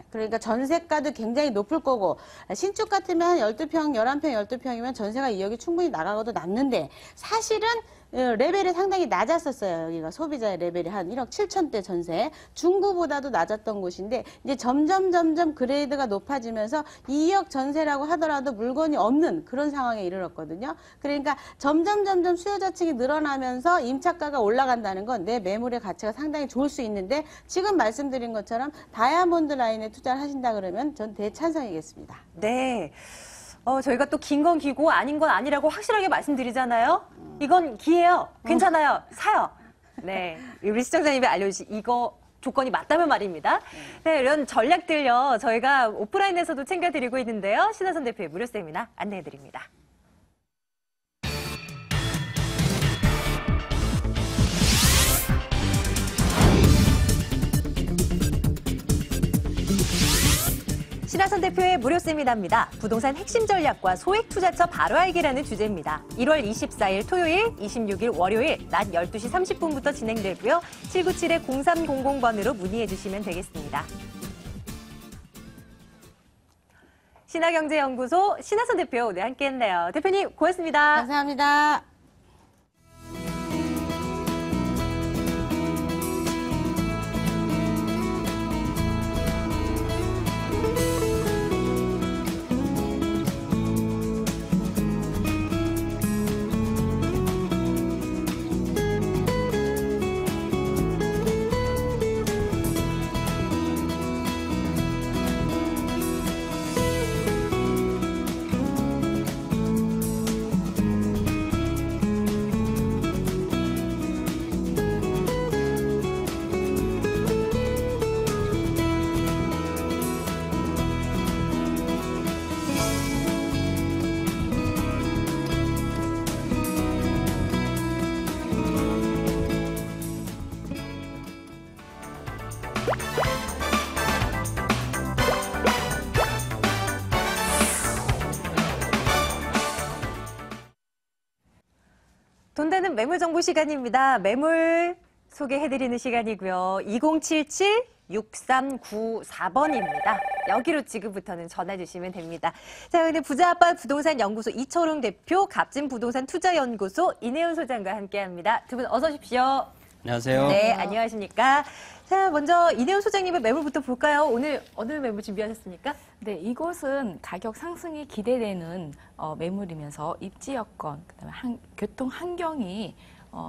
Speaker 2: 그러니까 전세가도 굉장히 높을 거고 신축 같으면 12평, 11평, 12평이면 전세가 2억이 충분히 나가고도 남는데 사실은 레벨이 상당히 낮았었어요. 여기가 소비자의 레벨이 한 1억 7천대 전세. 중구보다도 낮았던 곳인데 이제 점점 그레이드가 높아지면서 2억 전세라고 하더라도 물건이 없는 그런 상황에 이르렀거든요. 그러니까 점점 수요자층이 늘어나면서 임차가가 올라간다는 건 내 매물의 가치가 상당히 좋을 수 있는데 지금 말씀드린 것처럼 다이아몬드 라인에 투자를 하신다 그러면 전 대찬성이겠습니다.
Speaker 1: 네. 저희가 또 긴 건 기고 아닌 건 아니라고 확실하게 말씀드리잖아요. 이건 기예요. 괜찮아요. 사요. 네. 우리 시청자님이 알려주신 이거 조건이 맞다면 말입니다. 네, 이런 전략들요. 저희가 오프라인에서도 챙겨드리고 있는데요. 신하선 대표의 무료 세미나 안내해드립니다. 신하선 대표의 무료 세미나입니다. 부동산 핵심 전략과 소액 투자처 바로 알기라는 주제입니다. 1월 24일 토요일, 26일 월요일 낮 12시 30분부터 진행되고요. 797-0300번으로 문의해 주시면 되겠습니다. 신하경제연구소 신하선 대표 오늘 함께했네요. 대표님 고맙습니다.
Speaker 2: 감사합니다. 돈 되는 매물 정보 시간입니다. 매물
Speaker 1: 소개해드리는 시간이고요. 2077-6394번입니다. 여기로 지금부터는 전화 주시면 됩니다. 자, 근데 부자아빠 부동산 연구소 이철웅 대표, 갑진 부동산 투자연구소 이내훈 소장과 함께합니다. 두 분 어서 오십시오.
Speaker 5: 안녕하세요.
Speaker 1: 네, 안녕하십니까. 자, 먼저 이내훈 소장님의 매물부터 볼까요? 오늘 어느 매물 준비하셨습니까?
Speaker 6: 네, 이곳은 가격 상승이 기대되는 매물이면서 입지 여건, 그다음에 교통 환경이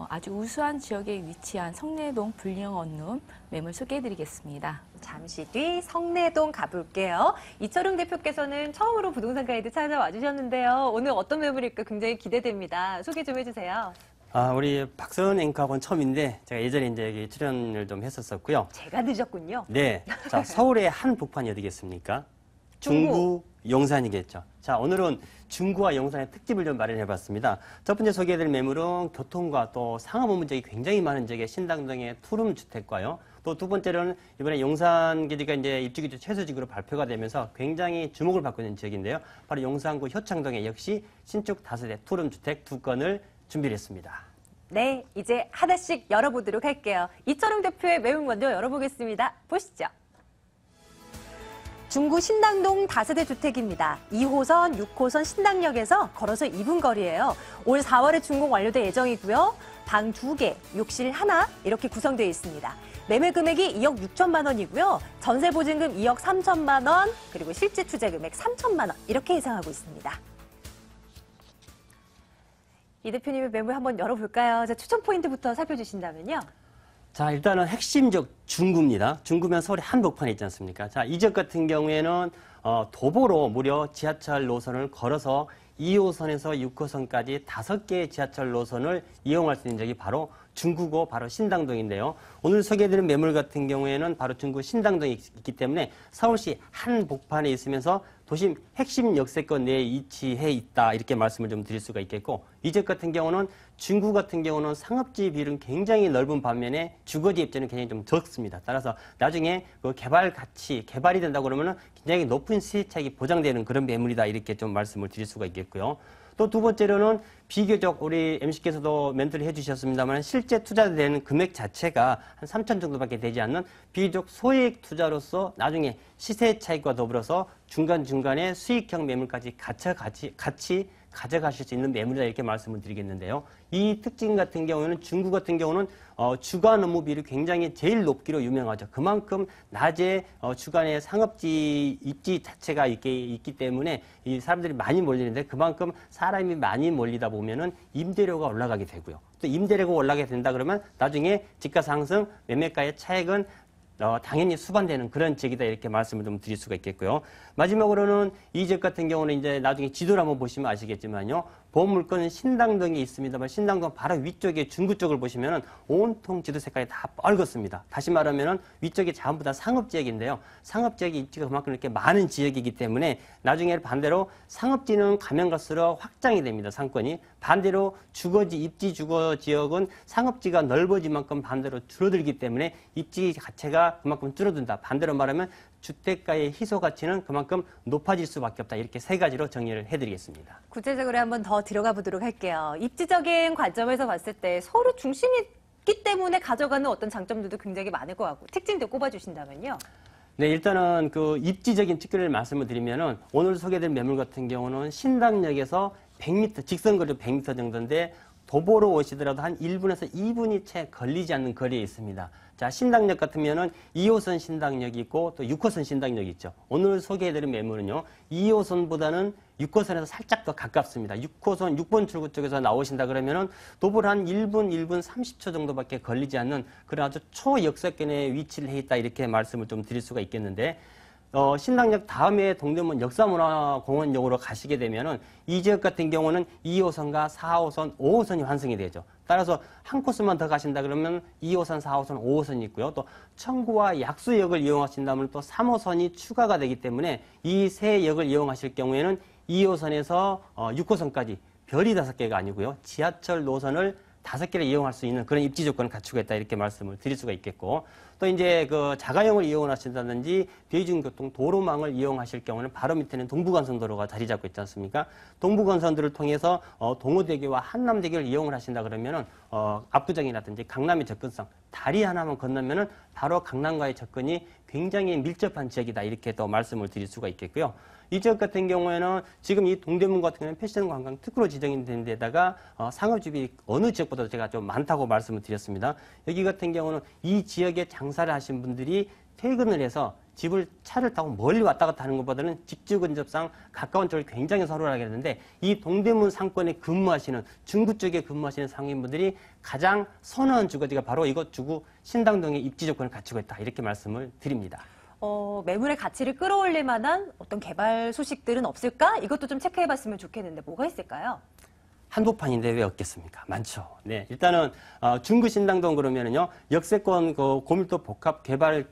Speaker 6: 아주 우수한 지역에 위치한 성내동 불량 원룸 매물 소개해드리겠습니다.
Speaker 1: 잠시 뒤 성내동 가볼게요. 이철웅 대표께서는 처음으로 부동산 가이드 찾아와 주셨는데요. 오늘 어떤 매물일까 굉장히 기대됩니다. 소개 좀 해주세요.
Speaker 5: 우리 박선 앵커하고는 처음인데 제가 예전에 이제 여기 출연을 좀 했었었고요.
Speaker 1: 제가 늦었군요.
Speaker 5: 네, 자 서울의 한 복판이 어디겠습니까? 중구 용산이겠죠. 자, 오늘은 중구와 용산의 특집을 좀 마련해봤습니다. 첫 번째 소개해드릴 매물은 교통과 또 상업 문적이 굉장히 많은 지역의 신당동의 투룸 주택과요. 또 두 번째로는 이번에 용산 기지가 이제 입주기준 최소지구로 발표가 되면서 굉장히 주목을 받고 있는 지역인데요. 바로 용산구 효창동에 역시 신축 다세대 투룸 주택 두 건을 준비를 했습니다.
Speaker 1: 네, 이제 하나씩 열어보도록 할게요. 이철웅 대표의 매물 먼저 열어보겠습니다. 보시죠. 중구 신당동 다세대 주택입니다. 2호선, 6호선 신당역에서 걸어서 2분 거리예요. 올 4월에 준공 완료될 예정이고요. 방 2개, 욕실 하나 이렇게 구성되어 있습니다. 매매 금액이 2억 6천만 원이고요. 전세 보증금 2억 3천만 원, 그리고 실제 투자 금액 3천만 원 이렇게 예상하고 있습니다. 이 대표님의 매물 한번 열어볼까요? 자, 추천 포인트부터 살펴주신다면요.
Speaker 5: 자, 일단은 핵심적 중구입니다. 중구면 서울의 한복판에 있지 않습니까? 자, 이 지역 같은 경우에는 도보로 무려 지하철 노선을 걸어서 2호선에서 6호선까지 5개의 지하철 노선을 이용할 수 있는 지역이 바로 중구고 바로 신당동인데요. 오늘 소개해드린 매물 같은 경우에는 바로 중구 신당동이 있기 때문에 서울시 한복판에 있으면서 도심 핵심 역세권 내에 위치해 있다 이렇게 말씀을 좀 드릴 수가 있겠고, 이 지역 같은 경우는 중구 같은 경우는 상업지 비율은 굉장히 넓은 반면에 주거지 입지는 굉장히 좀 적습니다. 따라서 나중에 그 개발이 된다고 그러면은 굉장히 높은 수익 차익이 보장되는 그런 매물이다 이렇게 좀 말씀을 드릴 수가 있겠고요. 또 두 번째로는 비교적 우리 MC께서도 멘트를 해주셨습니다만 실제 투자되는 금액 자체가 한 3천 정도밖에 되지 않는 비교적 소액 투자로서 나중에 시세 차익과 더불어서 중간중간에 수익형 매물까지 같이 가져가실 수 있는 매물이다 이렇게 말씀을 드리겠는데요. 이 특징 같은 경우는 중구 같은 경우는 주간 업무 비율이 굉장히 제일 높기로 유명하죠. 그만큼 낮에 주간에 상업지 입지 자체가 있기 때문에 이 사람들이 많이 몰리는데 그만큼 사람이 많이 몰리다 보면은 임대료가 올라가게 되고요. 또 임대료가 올라가게 된다 그러면 나중에 집가 상승, 매매가의 차익은 당연히 수반되는 그런 지역이다 이렇게 말씀을 좀 드릴 수가 있겠고요. 마지막으로는 이 지역 같은 경우는 이제 나중에 지도를 한번 보시면 아시겠지만요. 보물권은 신당동에 있습니다만 신당동 바로 위쪽에 중구 쪽을 보시면은 온통 지도 색깔이 다 빨갛습니다. 다시 말하면은 위쪽이 전부 다 상업지역인데요. 상업지역이 입지가 그만큼 이렇게 많은 지역이기 때문에 나중에 반대로 상업지는 가면 갈수록 확장이 됩니다. 상권이. 반대로 입지 주거 지역은 상업지가 넓어진 만큼 반대로 줄어들기 때문에 입지 자체가 그만큼 줄어든다. 반대로 말하면 주택가의 희소 가치는 그만큼 높아질 수밖에 없다. 이렇게 세 가지로 정리를 해드리겠습니다.
Speaker 1: 구체적으로 한번 더 들어가 보도록 할게요. 입지적인 관점에서 봤을 때 서울 중심이기 때문에 가져가는 어떤 장점들도 굉장히 많을 것 같고 특징도 꼽아주신다면요. 네,
Speaker 5: 일단은 그 입지적인 특징을 말씀을 드리면은 오늘 소개될 매물 같은 경우는 신당역에서 100m, 직선거리 100m 정도인데 도보로 오시더라도 한 1분에서 2분이 채 걸리지 않는 거리에 있습니다. 자, 신당역 같으면은 2호선 신당역이 있고 또 6호선 신당역이 있죠. 오늘 소개해드린 매물은요, 2호선보다는 6호선에서 살짝 더 가깝습니다. 6호선 6번 출구 쪽에서 나오신다 그러면은 도보로 한 1분 30초 정도밖에 걸리지 않는 그런 아주 초역세권에 위치를 해 있다 이렇게 말씀을 좀 드릴 수가 있겠는데, 신당역 다음에 동대문 역사문화공원역으로 가시게 되면은 이 지역 같은 경우는 2호선과 4호선, 5호선이 환승이 되죠. 따라서 한 코스만 더 가신다 그러면 2호선, 4호선, 5호선이 있고요. 또 청구와 약수역을 이용하신다면 또 3호선이 추가가 되기 때문에 이 세 역을 이용하실 경우에는 2호선에서 6호선까지 별이 5개가 아니고요. 지하철 노선을 5개를 이용할 수 있는 그런 입지 조건을 갖추고 있다 이렇게 말씀을 드릴 수가 있겠고, 또 이제 그 자가용을 이용하신다든지 대중교통 도로망을 이용하실 경우는 바로 밑에는 동부간선도로가 자리 잡고 있지 않습니까? 동부간선도로를 통해서 동호대교와 한남대교를 이용을 하신다 그러면은 압구정이라든지 강남의 접근성 다리 하나만 건너면은 바로 강남과의 접근이 굉장히 밀접한 지역이다. 이렇게 또 말씀을 드릴 수가 있겠고요. 이 지역 같은 경우에는 지금 이 동대문 같은 경우는 패션 관광 특구로 지정이 된 데다가 상업집이 어느 지역보다 제가 좀 많다고 말씀을 드렸습니다. 여기 같은 경우는 이 지역에 장사를 하신 분들이 퇴근을 해서 집을 차를 타고 멀리 왔다 갔다 하는 것보다는 직주 근접상 가까운 쪽을 굉장히 선호하게 되는데 이 동대문 상권에 근무하시는 중구 쪽에 근무하시는 상인분들이 가장 선호하는 주거지가 바로 이것 주구 신당동의 입지 조건을 갖추고 있다. 이렇게 말씀을 드립니다.
Speaker 1: 매물의 가치를 끌어올릴 만한 어떤 개발 소식들은 없을까? 이것도 좀 체크해봤으면 좋겠는데 뭐가 있을까요?
Speaker 5: 한복판인데 왜 없겠습니까? 많죠. 네, 일단은 중구 신당동 그러면은요 역세권 고밀도 복합 개발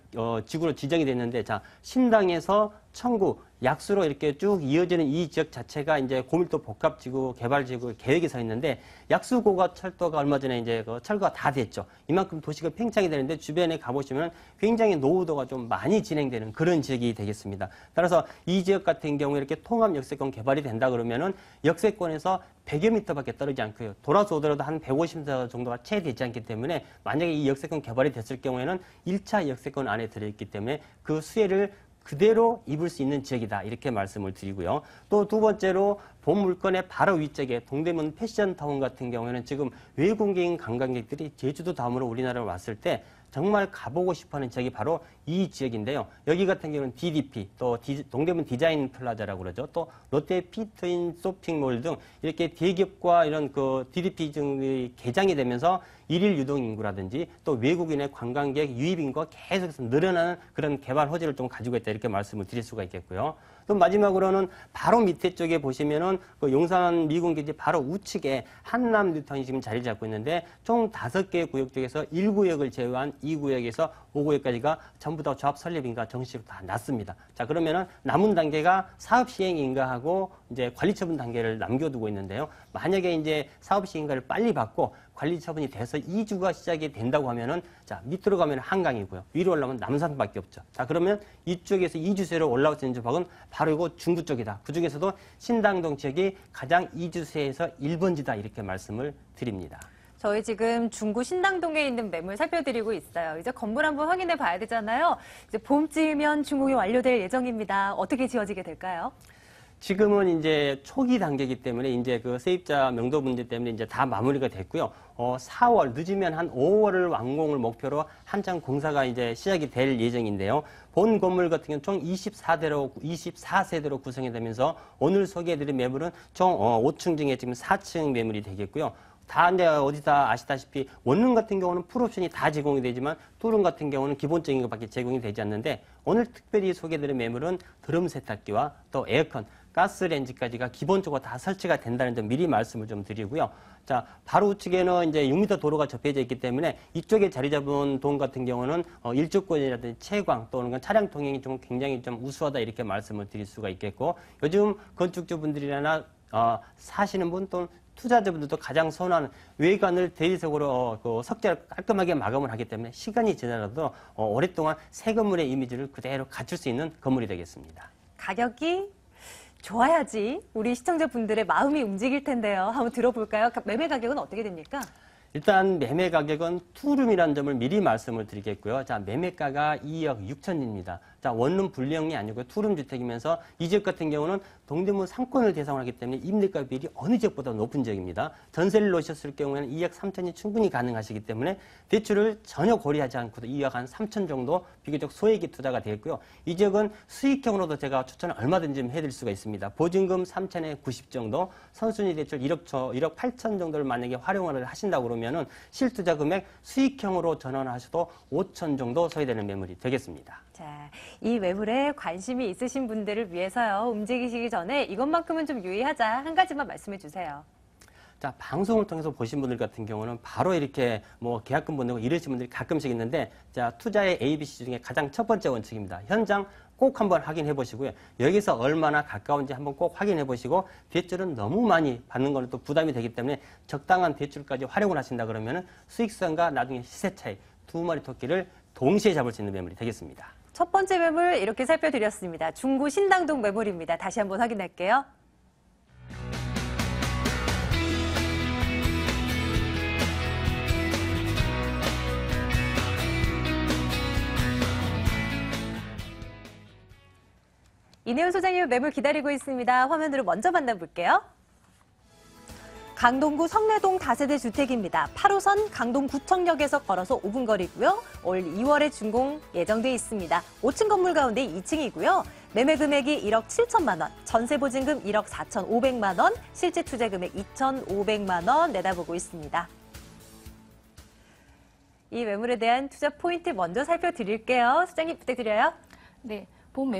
Speaker 5: 지구로 지정이 됐는데 자 신당에서 청구 약수로 이렇게 쭉 이어지는 이 지역 자체가 이제 고밀도 복합지구 개발지구 계획이 서 있는데 약수고가 철도가 얼마 전에 이제 철거가 다 됐죠. 이만큼 도시가 팽창이 되는데 주변에 가보시면 굉장히 노후도가 좀 많이 진행되는 그런 지역이 되겠습니다. 따라서 이 지역 같은 경우에 이렇게 통합 역세권 개발이 된다 그러면은 역세권에서 100여 미터밖에 떨어지지 않고요. 돌아서 오더라도 한 150m 정도가 채 되지 않기 때문에 만약에 이 역세권 개발이 됐을 경우에는 1차 역세권 안에 들어있기 때문에 그 수혜를 그대로 입을 수 있는 지역이다. 이렇게 말씀을 드리고요. 또 두 번째로 본 물건의 바로 위쪽에 동대문 패션타운 같은 경우에는 지금 외국인 관광객들이 제주도 다음으로 우리나라로 왔을 때 정말 가보고 싶어하는 지역이 바로 이 지역인데요. 여기 같은 경우는 DDP, 또 동대문 디자인 플라자라고 그러죠. 또 롯데 피트인 쇼핑몰 등 이렇게 대기업과 이런 그 DDP 등이 개장이 되면서 일일 유동 인구라든지 또 외국인의 관광객 유입 인구가 계속해서 늘어나는 그런 개발 호재를 좀 가지고 있다. 이렇게 말씀을 드릴 수가 있겠고요. 또 마지막으로는 바로 밑에 쪽에 보시면은 그 용산 미군기지 바로 우측에 한남 뉴타운이 지금 자리 잡고 있는데 총 5개의 구역 중에서 1구역을 제외한 2구역에서 5구역까지가 전부 다 조합 설립인가 정식으로 다 났습니다. 자, 그러면은 남은 단계가 사업 시행인가 하고 이제 관리 처분 단계를 남겨두고 있는데요. 만약에 이제 사업 시행인가를 빨리 받고 관리 처분이 돼서 2주가 시작이 된다고 하면은 자, 밑으로 가면 한강이고요. 위로 올라오면 남산밖에 없죠. 자, 그러면 이쪽에서 2주세로 올라올 수 있는 지역은 바로 이거 중구 쪽이다. 그 중에서도 신당동 지역이 가장 2주세에서 1번지다. 이렇게 말씀을 드립니다.
Speaker 1: 저희 지금 중구 신당동에 있는 매물 살펴드리고 있어요. 이제 건물 한번 확인해 봐야 되잖아요. 이제 봄쯤이면 준공이 완료될 예정입니다. 어떻게 지어지게 될까요?
Speaker 5: 지금은 이제 초기 단계이기 때문에 이제 그 세입자 명도 문제 때문에 이제 다 마무리가 됐고요. 4월 늦으면 한 5월을 완공을 목표로 한창 공사가 이제 시작이 될 예정인데요. 본 건물 같은 경우는 총 24세대로 구성이 되면서 오늘 소개해드린 매물은 총 5층 중에 지금 4층 매물이 되겠고요. 다 이제 어디다 아시다시피 원룸 같은 경우는 풀옵션이 다 제공이 되지만 투룸 같은 경우는 기본적인 것밖에 제공이 되지 않는데 오늘 특별히 소개해드린 매물은 드럼 세탁기와 또 에어컨, 가스레인지까지가 기본적으로 다 설치가 된다는 점 미리 말씀을 좀 드리고요. 자, 바로 우측에는 이제 6m 도로가 접해져 있기 때문에 이쪽에 자리 잡은 동 같은 경우는 일조권이라든지 채광 또는 차량 통행이 좀 굉장히 좀 우수하다 이렇게 말씀을 드릴 수가 있겠고 요즘 건축주분들이나 사시는 분 또는 투자자분들도 가장 선호하는 외관을 대리석으로 석재를 깔끔하게 마감을 하기 때문에 시간이 지나도 오랫동안 새 건물의 이미지를 그대로 갖출 수 있는 건물이 되겠습니다.
Speaker 1: 가격이 좋아야지 우리 시청자분들의 마음이 움직일 텐데요. 한번 들어볼까요? 매매 가격은 어떻게 됩니까?
Speaker 5: 일단 매매 가격은 투룸이라는 점을 미리 말씀을 드리겠고요. 자, 매매가가 2억 6천입니다. 자, 원룸 분리형이 아니고 투룸 주택이면서 이 지역 같은 경우는 동대문 상권을 대상으로 하기 때문에 임대가 비율이 어느 지역보다 높은 지역입니다. 전세를 놓으셨을 경우에는 2억 3천이 충분히 가능하시기 때문에 대출을 전혀 고려하지 않고도 2억 한 3천 정도 비교적 소액의 투자가 되겠고요. 이 지역은 수익형으로도 제가 추천을 얼마든지 해드릴 수가 있습니다. 보증금 3천에 90 정도, 선순위 대출 1억 8천 정도를 만약에 활용을 하신다고 그러면은 실투자 금액 수익형으로 전환하셔도 5천 정도 소요되는 매물이 되겠습니다.
Speaker 1: 자, 이 매물에 관심이 있으신 분들을 위해서요. 움직이시기 전에 이것만큼은 좀 유의하자. 한 가지만 말씀해 주세요.
Speaker 5: 자, 방송을 통해서 보신 분들 같은 경우는 바로 이렇게 뭐 계약금 못 내고 이러신 분들이 가끔씩 있는데 자, 투자의 ABC 중에 가장 첫 번째 원칙입니다. 현장 꼭 한번 확인해 보시고요. 여기서 얼마나 가까운지 한번 꼭 확인해 보시고 대출은 너무 많이 받는 거는 또 부담이 되기 때문에 적당한 대출까지 활용을 하신다 그러면은 수익성과 나중에 시세 차이 두 마리 토끼를 동시에 잡을 수 있는 매물이 되겠습니다.
Speaker 1: 첫 번째 매물 이렇게 살펴드렸습니다. 중구 신당동 매물입니다. 다시 한번 확인할게요. 이내훈 소장님 매물 기다리고 있습니다. 화면으로 먼저 만나볼게요. 강동구 성내동 다세대 주택입니다. 8호선 강동구청역에서 걸어서 5분 거리고요. 올 2월에 준공 예정돼 있습니다. 5층 건물 가운데 2층이고요. 매매 금액이 1억 7천만 원, 전세 보증금 1억 4,500만 원, 실제 투자 금액 2,500만 원 내다보고 있습니다. 이 매물에 대한 투자 포인트 먼저 살펴드릴게요. 소장님 부탁드려요.
Speaker 6: 네. 본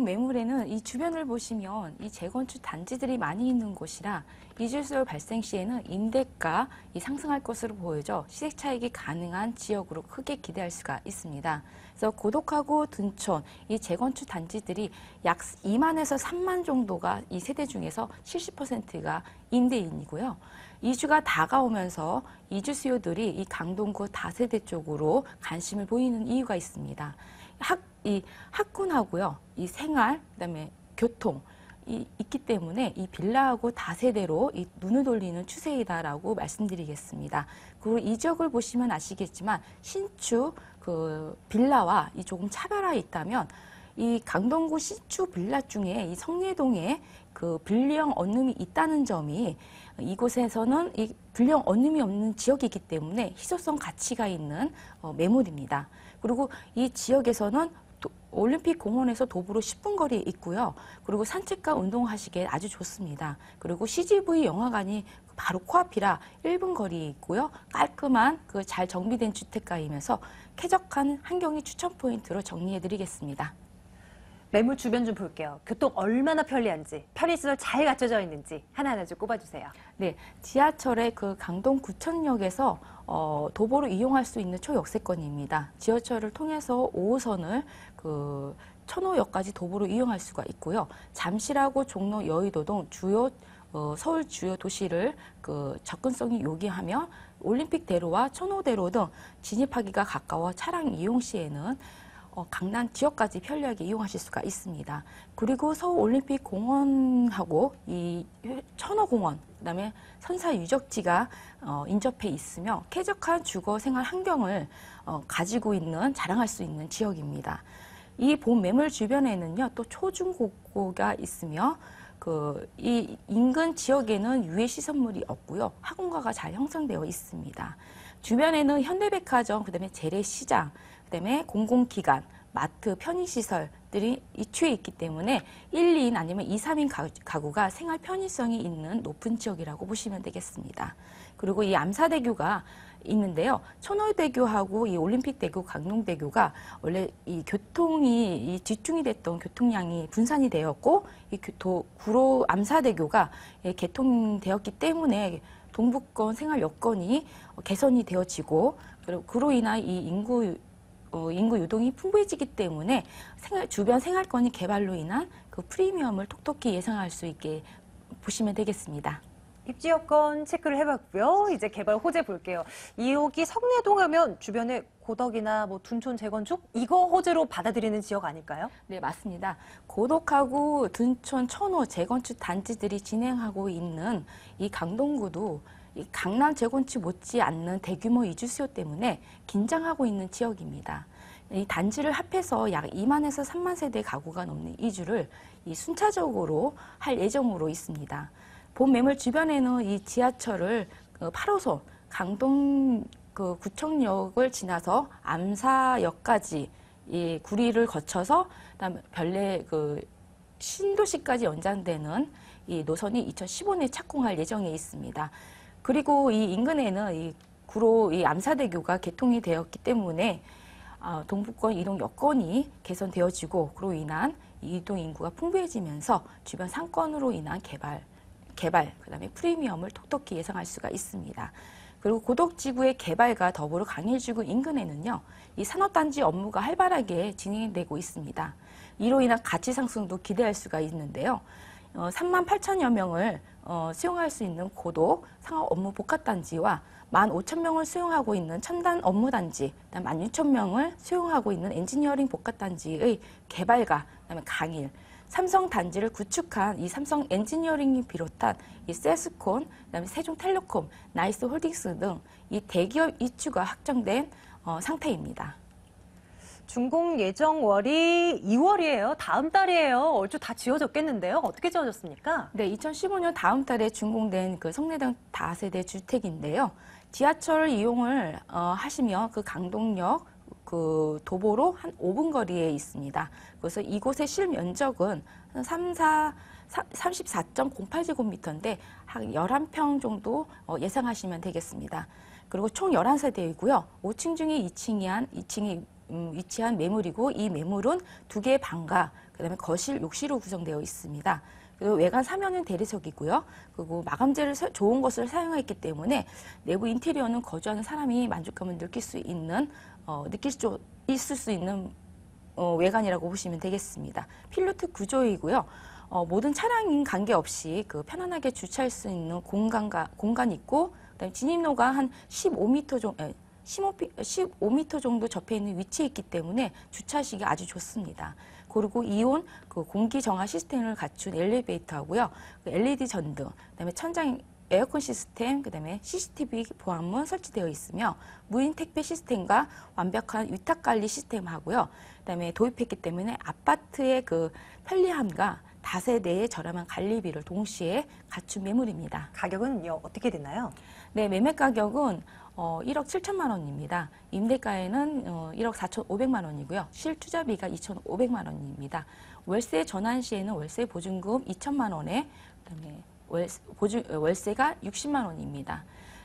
Speaker 6: 매물에는 이 주변을 보시면 이 재건축 단지들이 많이 있는 곳이라 이주수요 발생 시에는 임대가 상승할 것으로 보여져 시세 차익이 가능한 지역으로 크게 기대할 수가 있습니다. 그래서 고독하고 둔촌 이 재건축 단지들이 약 2만에서 3만 정도가 이 세대 중에서 70%가 임대인이고요. 이주가 다가오면서 이주 수요들이 이 강동구 다세대 쪽으로 관심을 보이는 이유가 있습니다. 학군하고요, 이 생활, 그다음에 교통 있기 때문에 이 빌라하고 다세대로 이 눈을 돌리는 추세이다라고 말씀드리겠습니다. 그리고 이 지역을 보시면 아시겠지만 신축 그 빌라와 이 조금 차별화 있다면 이 강동구 신축 빌라 중에 이 성내동에 그 불량 원룸이 있다는 점이 이곳에서는 이 불량 원룸이 없는 지역이기 때문에 희소성 가치가 있는 매물입니다. 그리고 이 지역에서는 올림픽 공원에서 도보로 10분 거리에 있고요. 그리고 산책과 운동하시기에 아주 좋습니다. 그리고 CGV 영화관이 바로 코앞이라 1분 거리에 있고요. 깔끔한 그 잘 정비된 주택가이면서 쾌적한 환경이 추천 포인트로 정리해드리겠습니다.
Speaker 1: 매물 주변 좀 볼게요. 교통 얼마나 편리한지, 편의시설 잘 갖춰져 있는지 하나하나 좀 꼽아주세요.
Speaker 6: 네, 지하철의 그 강동구청역에서 도보로 이용할 수 있는 초역세권입니다. 지하철을 통해서 5호선을 그 천호역까지 도보로 이용할 수가 있고요. 잠실하고 종로, 여의도 등 주요 서울 주요 도시를 그 접근성이 요기하며 올림픽대로와 천호대로 등 진입하기가 가까워 차량 이용 시에는 강남 지역까지 편리하게 이용하실 수가 있습니다. 그리고 서울올림픽공원하고 이 천호공원, 그다음에 선사 유적지가 인접해 있으며 쾌적한 주거 생활 환경을 가지고 있는 자랑할 수 있는 지역입니다. 이 본 매물 주변에는요 또 초중고고가 있으며 이 인근 지역에는 유해 시설물이 없고요 학원가가 잘 형성되어 있습니다. 주변에는 현대백화점, 그다음에 재래시장, 그다음에 공공기관, 마트, 편의시설들이 이취해 있기 때문에 1, 2인 아니면 2, 3인 가구가 생활 편의성이 있는 높은 지역이라고 보시면 되겠습니다. 그리고 이 암사대교가 있는데요. 천호대교하고 이 올림픽대교, 강동대교가 원래 이 교통이 이 집중이 됐던 교통량이 분산이 되었고 이 구로 암사대교가 개통되었기 때문에 동북권 생활 여건이 개선이 되어지고 그리고 그로 인한 이 인구 유동이 풍부해지기 때문에 주변 생활권이 개발로 인한 그 프리미엄을 톡톡히 예상할 수 있게 보시면 되겠습니다.
Speaker 1: 입지 여건 체크를 해봤고요. 이제 개발 호재 볼게요. 여기 성내동 하면 주변에 고덕이나 뭐 둔촌 재건축 이거 호재로 받아들이는 지역 아닐까요?
Speaker 6: 네, 맞습니다. 고덕하고 둔촌, 천호 재건축 단지들이 진행하고 있는 이 강동구도 이 강남 재건축 못지않는 대규모 이주 수요 때문에 긴장하고 있는 지역입니다. 이 단지를 합해서 약 2만에서 3만 세대 가구가 넘는 이주를 순차적으로 할 예정으로 있습니다. 본 매물 주변에는 이 지하철을 8호선 강동 구청역을 지나서 암사역까지 이 구리를 거쳐서 그다음에 별내 신도시까지 연장되는 이 노선이 2015년에 착공할 예정에 있습니다. 그리고 이 인근에는 이 구로 이 암사대교가 개통이 되었기 때문에 동북권 이동 여건이 개선되어지고 그로 인한 이동 인구가 풍부해지면서 주변 상권으로 인한 개발, 그다음에 프리미엄을 톡톡히 예상할 수가 있습니다. 그리고 고덕지구의 개발과 더불어 강일지구 인근에는요, 이 산업단지 업무가 활발하게 진행되고 있습니다. 이로 인한 가치 상승도 기대할 수가 있는데요. 3만 8천여 명을 수용할 수 있는 고도 상업 업무 복합단지와 15,000명을 수용하고 있는 첨단 업무단지, 그다음 16,000명을 수용하고 있는 엔지니어링 복합단지의 개발과 그다음에 강일, 삼성 단지를 구축한 이 삼성 엔지니어링이 비롯한 이 세스콘, 그다음에 세종텔레콤, 나이스홀딩스 등 이 대기업 이주가 확정된 상태입니다.
Speaker 1: 준공 예정월이 2월이에요. 다음 달이에요. 얼추 다 지어졌겠는데요. 어떻게 지어졌습니까?
Speaker 6: 네, 2015년 다음 달에 준공된 그 성내동 다세대 주택인데요. 지하철 이용을 하시면 그 강동역 그 도보로 한 5분 거리에 있습니다. 그래서 이곳의 실면적은 한 34.08제곱미터인데 한 11평 정도 예상하시면 되겠습니다. 그리고 총 11세대이고요. 5층 중에 2층이 위치한 매물이고 이 매물은 2개의 방과 그다음에 거실, 욕실로 구성되어 있습니다. 그리고 외관 사면은 대리석이고요. 그리고 마감재를 좋은 것을 사용했기 때문에 내부 인테리어는 거주하는 사람이 만족감을 느낄 수 있는 있을 수 있는 외관이라고 보시면 되겠습니다. 필로트 구조이고요. 모든 차량인 관계없이 그 편안하게 주차할 수 있는 공간이 있고 그다음에 진입로가 한 15m 정도 접해 있는 위치에 있기 때문에 주차하시기 아주 좋습니다. 그리고 이온 그 공기 정화 시스템을 갖춘 엘리베이터하고요. 그 LED 전등, 그다음에 천장 에어컨 시스템, 그다음에 CCTV 보안문 설치되어 있으며 무인 택배 시스템과 완벽한 위탁 관리 시스템하고요. 그다음에 도입했기 때문에 아파트의 그 편리함과 다세대의 저렴한 관리비를 동시에 갖춘 매물입니다.
Speaker 1: 가격은요, 어떻게 되나요?
Speaker 6: 네, 매매 가격은 1억 7천만 원입니다. 임대가에는 1억 4,500만 원이고요. 실투자비가 2,500만 원입니다. 월세 전환 시에는 월세 보증금 2천만 원에 그다음에 월세가 60만 원입니다.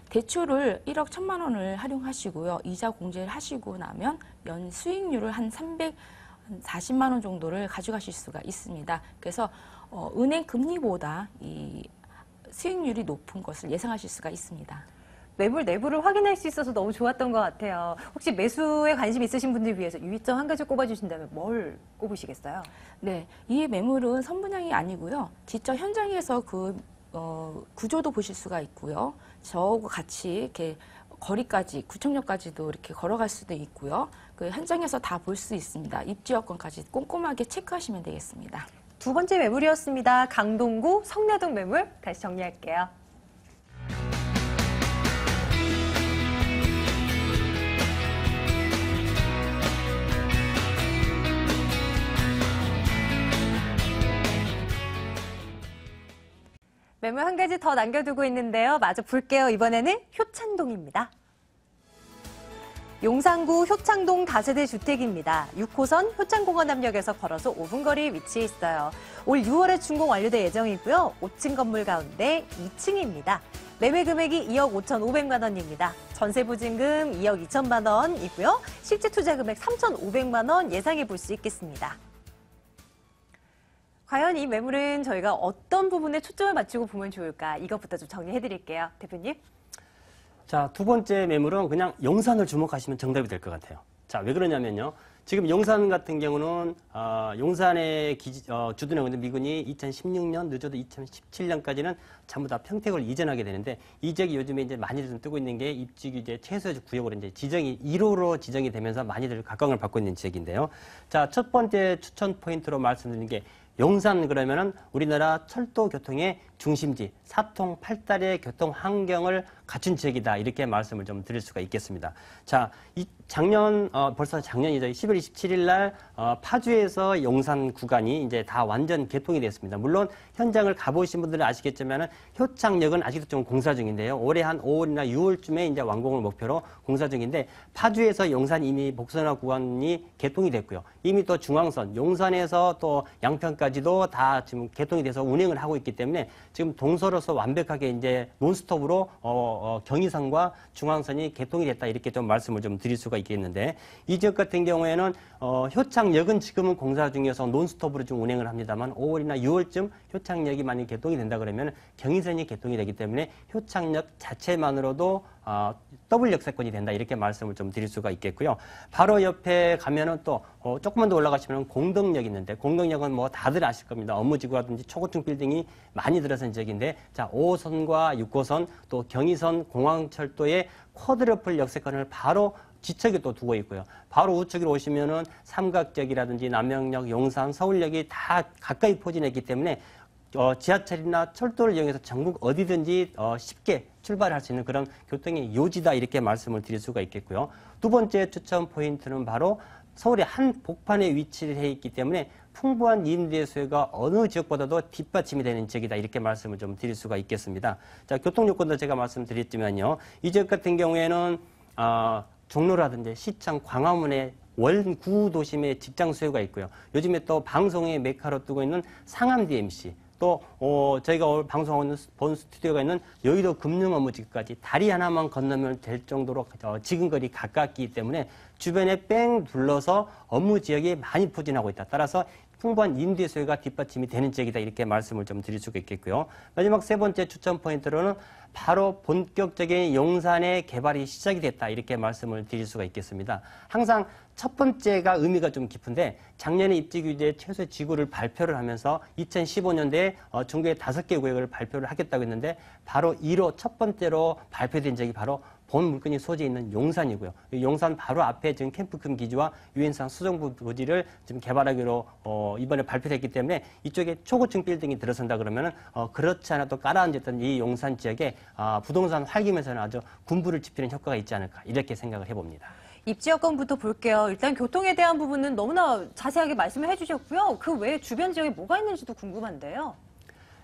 Speaker 6: 대출을 1억 1천만 원을 활용하시고요. 이자 공제를 하시고 나면 연 수익률을 한 340만 원 정도를 가져가실 수가 있습니다. 그래서 은행 금리보다 이 수익률이 높은 것을 예상하실 수가 있습니다.
Speaker 1: 매물 내부를 확인할 수 있어서 너무 좋았던 것 같아요. 혹시 매수에 관심 있으신 분들 위해서 유의점 한 가지 꼽아주신다면 뭘 꼽으시겠어요?
Speaker 6: 네, 이 매물은 선분양이 아니고요. 직접 현장에서 그 구조도 보실 수가 있고요. 저하고 같이 이렇게 거리까지, 구청역까지도 이렇게 걸어갈 수도 있고요. 그 현장에서 다 볼 수 있습니다. 입지 여건까지 꼼꼼하게 체크하시면 되겠습니다.
Speaker 1: 두 번째 매물이었습니다. 강동구 성내동 매물 다시 정리할게요. 매물 한 가지 더 남겨두고 있는데요. 마저 볼게요. 이번에는 효창동입니다. 용산구 효창동 다세대 주택입니다. 6호선 효창공원암역에서 걸어서 5분 거리에 위치해 있어요. 올 6월에 준공 완료될 예정이고요. 5층 건물 가운데 2층입니다. 매매 금액이 2억 5,500만 원입니다. 전세 보증금 2억 2천만 원이고요. 실제 투자 금액 3,500만 원 예상해 볼 수 있겠습니다. 과연 이 매물은 저희가 어떤 부분에 초점을 맞추고 보면 좋을까? 이것부터 좀 정리해 드릴게요. 대표님.
Speaker 5: 자, 두 번째 매물은 그냥 용산을 주목하시면 정답이 될 것 같아요. 자, 왜 그러냐면요. 지금 용산 같은 경우는 용산의 주둔하고 있는 미군이 2016년 늦어도 2017년까지는 전부 다 평택을 이전하게 되는데 이 지역이 요즘에 이제 많이들 좀 뜨고 있는 게 입지 규제 최소 구역으로 이제 지정이 1호로 지정이 되면서 많이들 각광을 받고 있는 지역인데요. 자, 첫 번째 추천 포인트로 말씀드리는 게 용산 그러면은 우리나라 철도 교통의 중심지, 사통 팔달의 교통 환경을 갖춘 지역이다. 이렇게 말씀을 좀 드릴 수가 있겠습니다. 자, 벌써 작년이죠. 10월 27일 날 파주에서 용산 구간이 이제 다 완전 개통이 됐습니다. 물론 현장을 가보신 분들은 아시겠지만은 효창역은 아직도 좀 공사 중인데요. 올해 한 5월이나 6월쯤에 이제 완공을 목표로 공사 중인데 파주에서 용산 이미 복선화 구간이 개통이 됐고요. 이미 또 중앙선, 용산에서 또 양평까지도 다 지금 개통이 돼서 운행을 하고 있기 때문에 지금 동서로서 완벽하게 이제 논스톱으로 경의선과 중앙선이 개통이 됐다 이렇게 좀 말씀을 좀 드릴 수가 있겠는데 이 지역 같은 경우에는 효창역은 지금은 공사 중이어서 논스톱으로 좀 운행을 합니다만 5월이나 6월쯤 효창역이 만약 개통이 된다 그러면 경의선이 개통이 되기 때문에 효창역 자체만으로도 더블 역세권이 된다 이렇게 말씀을 좀 드릴 수가 있겠고요. 바로 옆에 가면은 또 조금만 더 올라가시면 공덕역이 있는데 공덕역은 뭐 다들 아실 겁니다. 업무지구라든지 초고층 빌딩이 많이 들어선 지역인데 자 5호선과 6호선 또 경의선 공항철도의 쿼드러플 역세권을 바로 지척에 또 두고 있고요. 바로 우측으로 오시면은 삼각역이라든지 남영역, 용산, 서울역이 다 가까이 포진했기 때문에 지하철이나 철도를 이용해서 전국 어디든지 쉽게 출발할 수 있는 그런 교통의 요지다 이렇게 말씀을 드릴 수가 있겠고요. 두 번째 추천 포인트는 바로 서울의 한 복판에 위치를 해 있기 때문에 풍부한 임대 수요가 어느 지역보다도 뒷받침이 되는 지역이다 이렇게 말씀을 좀 드릴 수가 있겠습니다. 자, 교통 요건도 제가 말씀드렸지만요. 이 지역 같은 경우에는 종로라든지 시청, 광화문의 원구 도심의 직장 수요가 있고요. 요즘에 또 방송의 메카로 뜨고 있는 상암 DMC, 또 저희가 오늘 방송하고 있는 본 스튜디오가 있는 여의도 금융업무지구까지 다리 하나만 건너면 될 정도로 지근거리 가깝기 때문에 주변에 뺑 둘러서 업무 지역이 많이 포진하고 있다. 따라서 풍부한 임대 수요가 뒷받침이 되는 지역이다 이렇게 말씀을 좀 드릴 수가 있겠고요. 마지막 세 번째 추천 포인트로는 바로 본격적인 용산의 개발이 시작이 됐다 이렇게 말씀을 드릴 수가 있겠습니다. 항상 첫 번째가 의미가 좀 깊은데 작년에 입지규제 최소 지구를 발표를 하면서 2015년도에 중국의 5개 구역을 발표를 하겠다고 했는데 바로 1호 첫 번째로 발표된 적이 바로 본 물건이 소재에 있는 용산이고요. 용산 바로 앞에 지금 캠프킴 기지와 유엔산 수정부 부지를 지금 개발하기로 이번에 발표됐기 때문에 이쪽에 초고층 빌딩이 들어선다 그러면은 그렇지 않아도 깔아앉았던 이 용산 지역에 부동산 활기면서는 아주 군부를 지피는 효과가 있지 않을까 이렇게 생각을 해봅니다.
Speaker 1: 입지 여건부터 볼게요. 일단 교통에 대한 부분은 너무나 자세하게 말씀을 해주셨고요. 그 외에 주변 지역에 뭐가 있는지도 궁금한데요.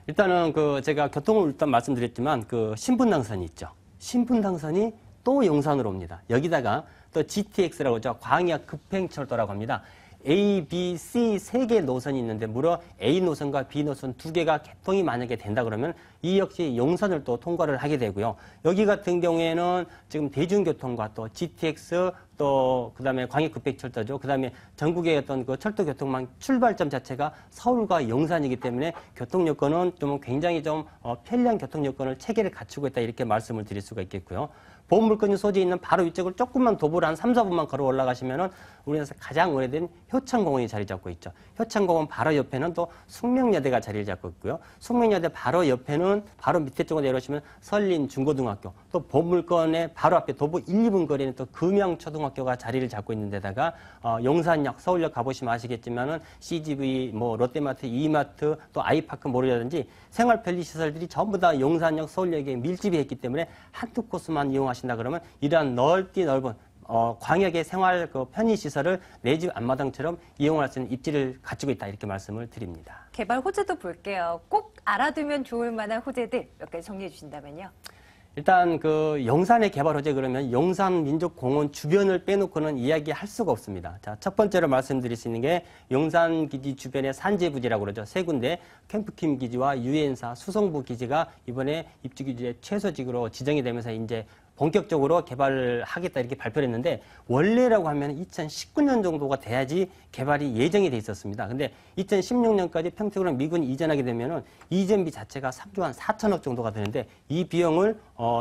Speaker 5: 일단은 제가 교통을 일단 말씀드렸지만 신분당선이 있죠. 신분당선이 또 용산으로 옵니다. 여기다가 또 GTX라고 하죠. 광역 급행철도라고 합니다. A, B, C 3개 노선이 있는데 무려 A 노선과 B 노선 2개가 개통이 만약에 된다 그러면 이 역시 용산을 또 통과를 하게 되고요. 여기 같은 경우에는 지금 대중교통과 또 GTX 또 그다음에 광역급행철도죠. 그다음에 전국의 어떤 철도 교통망 출발점 자체가 서울과 용산이기 때문에 교통 여건은 좀 굉장히 좀 편리한 교통 여건을 체계를 갖추고 있다 이렇게 말씀을 드릴 수가 있겠고요. 보험 물건이 소재에 있는 바로 이쪽을 조금만 도보를 한 3, 4분만 걸어 올라가시면은 우리나라에서 가장 오래된 효창공원이 자리 잡고 있죠. 효창공원 바로 옆에는 또 숙명여대가 자리를 잡고 있고요. 숙명여대 바로 옆에는 바로 밑에 쪽으로 내려오시면 설린 중고등학교, 또 보험 물건의 바로 앞에 도보 1, 2분 거리에는 또 금양초등학교가 자리를 잡고 있는 데다가 용산역, 서울역 가보시면 아시겠지만은 CGV, 롯데마트, 이마트, 또 아이파크 몰이라든지 생활 편리 시설들이 전부 다 용산역, 서울역에 밀집이 했기 때문에 한두 코스만 이용하신다 그러면 이러한 넓은 광역의 생활 편의 시설을 내 집 앞마당처럼 이용할 수 있는 입지를 갖추고 있다 이렇게 말씀을 드립니다.
Speaker 1: 개발 호재도 볼게요. 꼭 알아두면 좋을 만한 호재들 몇 가지 정리해 주신다면요.
Speaker 5: 일단 용산의 개발 호재 그러면 용산민족공원 주변을 빼놓고는 이야기할 수가 없습니다. 자, 첫 번째로 말씀드릴 수 있는 게 용산 기지 주변의 산재부지라고 그러죠. 세 군데 캠프킴 기지와 유엔사 수성부 기지가 이번에 입지규제 최소지구로 지정이 되면서 이제 본격적으로 개발을 하겠다 이렇게 발표를 했는데 원래라고 하면 2019년 정도가 돼야지 개발이 예정이 돼 있었습니다. 근데 2016년까지 평택으로 미군 이전하게 되면은 이전비 자체가 3조 한 4천억 정도가 되는데 이 비용을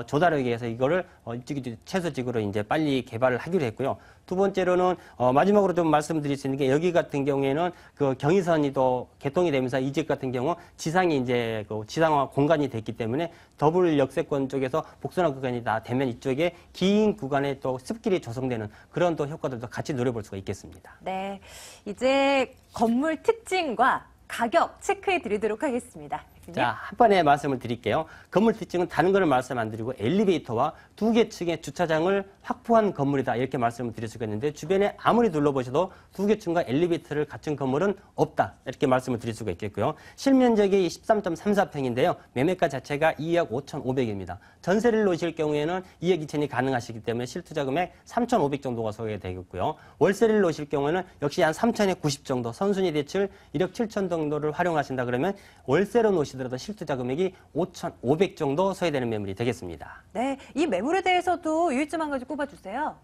Speaker 5: 조달하기 위해서 이거를 입지규제 최소지구로 이제 빨리 개발을 하기로 했고요. 두 번째로는 마지막으로 좀 말씀드릴 수 있는 게 여기 같은 경우에는 경의선이 또 개통이 되면서 이 지역 같은 경우 지상이 이제 지상화 공간이 됐기 때문에 더블 역세권 쪽에서 복선화 구간이 다 되면 이쪽에 긴 구간에 또 습길이 조성되는 그런 또 효과들도 같이 노려볼 수가 있겠습니다.
Speaker 1: 네, 이제 건물 특징과 가격 체크해 드리도록 하겠습니다.
Speaker 5: 자, 한 번에 말씀을 드릴게요. 건물 특징은 다른 거를 말씀 안 드리고 엘리베이터와 2개 층의 주차장을 확보한 건물이다 이렇게 말씀을 드릴 수가 있는데 주변에 아무리 둘러보셔도 2개 층과 엘리베이터를 갖춘 건물은 없다 이렇게 말씀을 드릴 수가 있겠고요. 실면적이 13.34평인데요. 매매가 자체가 2억 5,500입니다. 전세를 놓으실 경우에는 2억 2천이 가능하시기 때문에 실투자 금액 3,500 정도가 소개가 되겠고요. 월세를 놓으실 경우에는 역시 한 3천에 90 정도 선순위 대출 1억 7천 정도를 활용하신다 그러면 월세로 놓으시더라도 실투자 금액이 5,500 정도 소요되는 매물이 되겠습니다.
Speaker 1: 네, 이 매물에 대해서도 유의점 한 가지 꼽아주세요.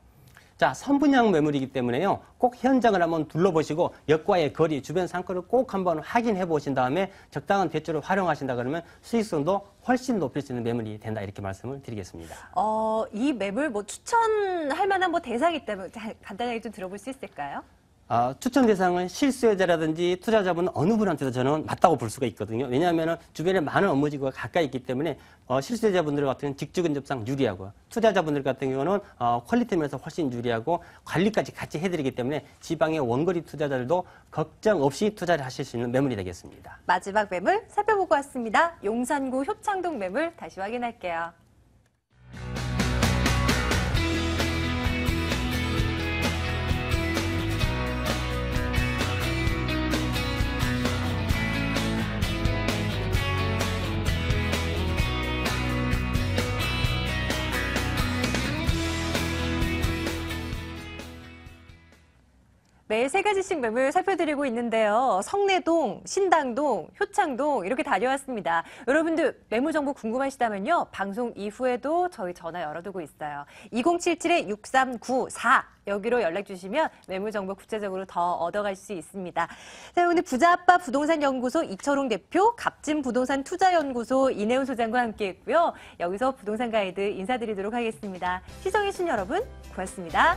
Speaker 5: 자, 선분양 매물이기 때문에요. 꼭 현장을 한번 둘러보시고 역과의 거리, 주변 상권을 꼭 한번 확인해 보신 다음에 적당한 대출을 활용하신다 그러면 수익성도 훨씬 높일 수 있는 매물이 된다 이렇게 말씀을 드리겠습니다.
Speaker 1: 이 매물 추천할 만한 대상이 있다면 간단하게 좀 들어볼 수 있을까요?
Speaker 5: 추천 대상은 실수요자라든지 투자자분 어느 분한테도 저는 맞다고 볼 수가 있거든요. 왜냐하면 주변에 많은 업무지구가 가까이 있기 때문에 실수요자분들 같은 경우는 직주근접상 유리하고 투자자분들 같은 경우는 퀄리티 면에서 훨씬 유리하고 관리까지 같이 해드리기 때문에 지방의 원거리 투자자들도 걱정 없이 투자를 하실 수 있는 매물이 되겠습니다.
Speaker 1: 마지막 매물 살펴보고 왔습니다. 용산구 효창동 매물 다시 확인할게요. 매일 3가지씩 매물 살펴드리고 있는데요. 성내동, 신당동, 효창동 이렇게 다녀왔습니다. 여러분들 매물 정보 궁금하시다면요. 방송 이후에도 저희 전화 열어두고 있어요. 2077-6394 여기로 연락 주시면 매물 정보 구체적으로 더 얻어갈 수 있습니다. 자, 오늘 부자아빠 부동산연구소 이철웅 대표, 갑진 부동산 투자연구소 이내훈 소장과 함께했고요. 여기서 부동산 가이드 인사드리도록 하겠습니다. 시청해주신 여러분 고맙습니다.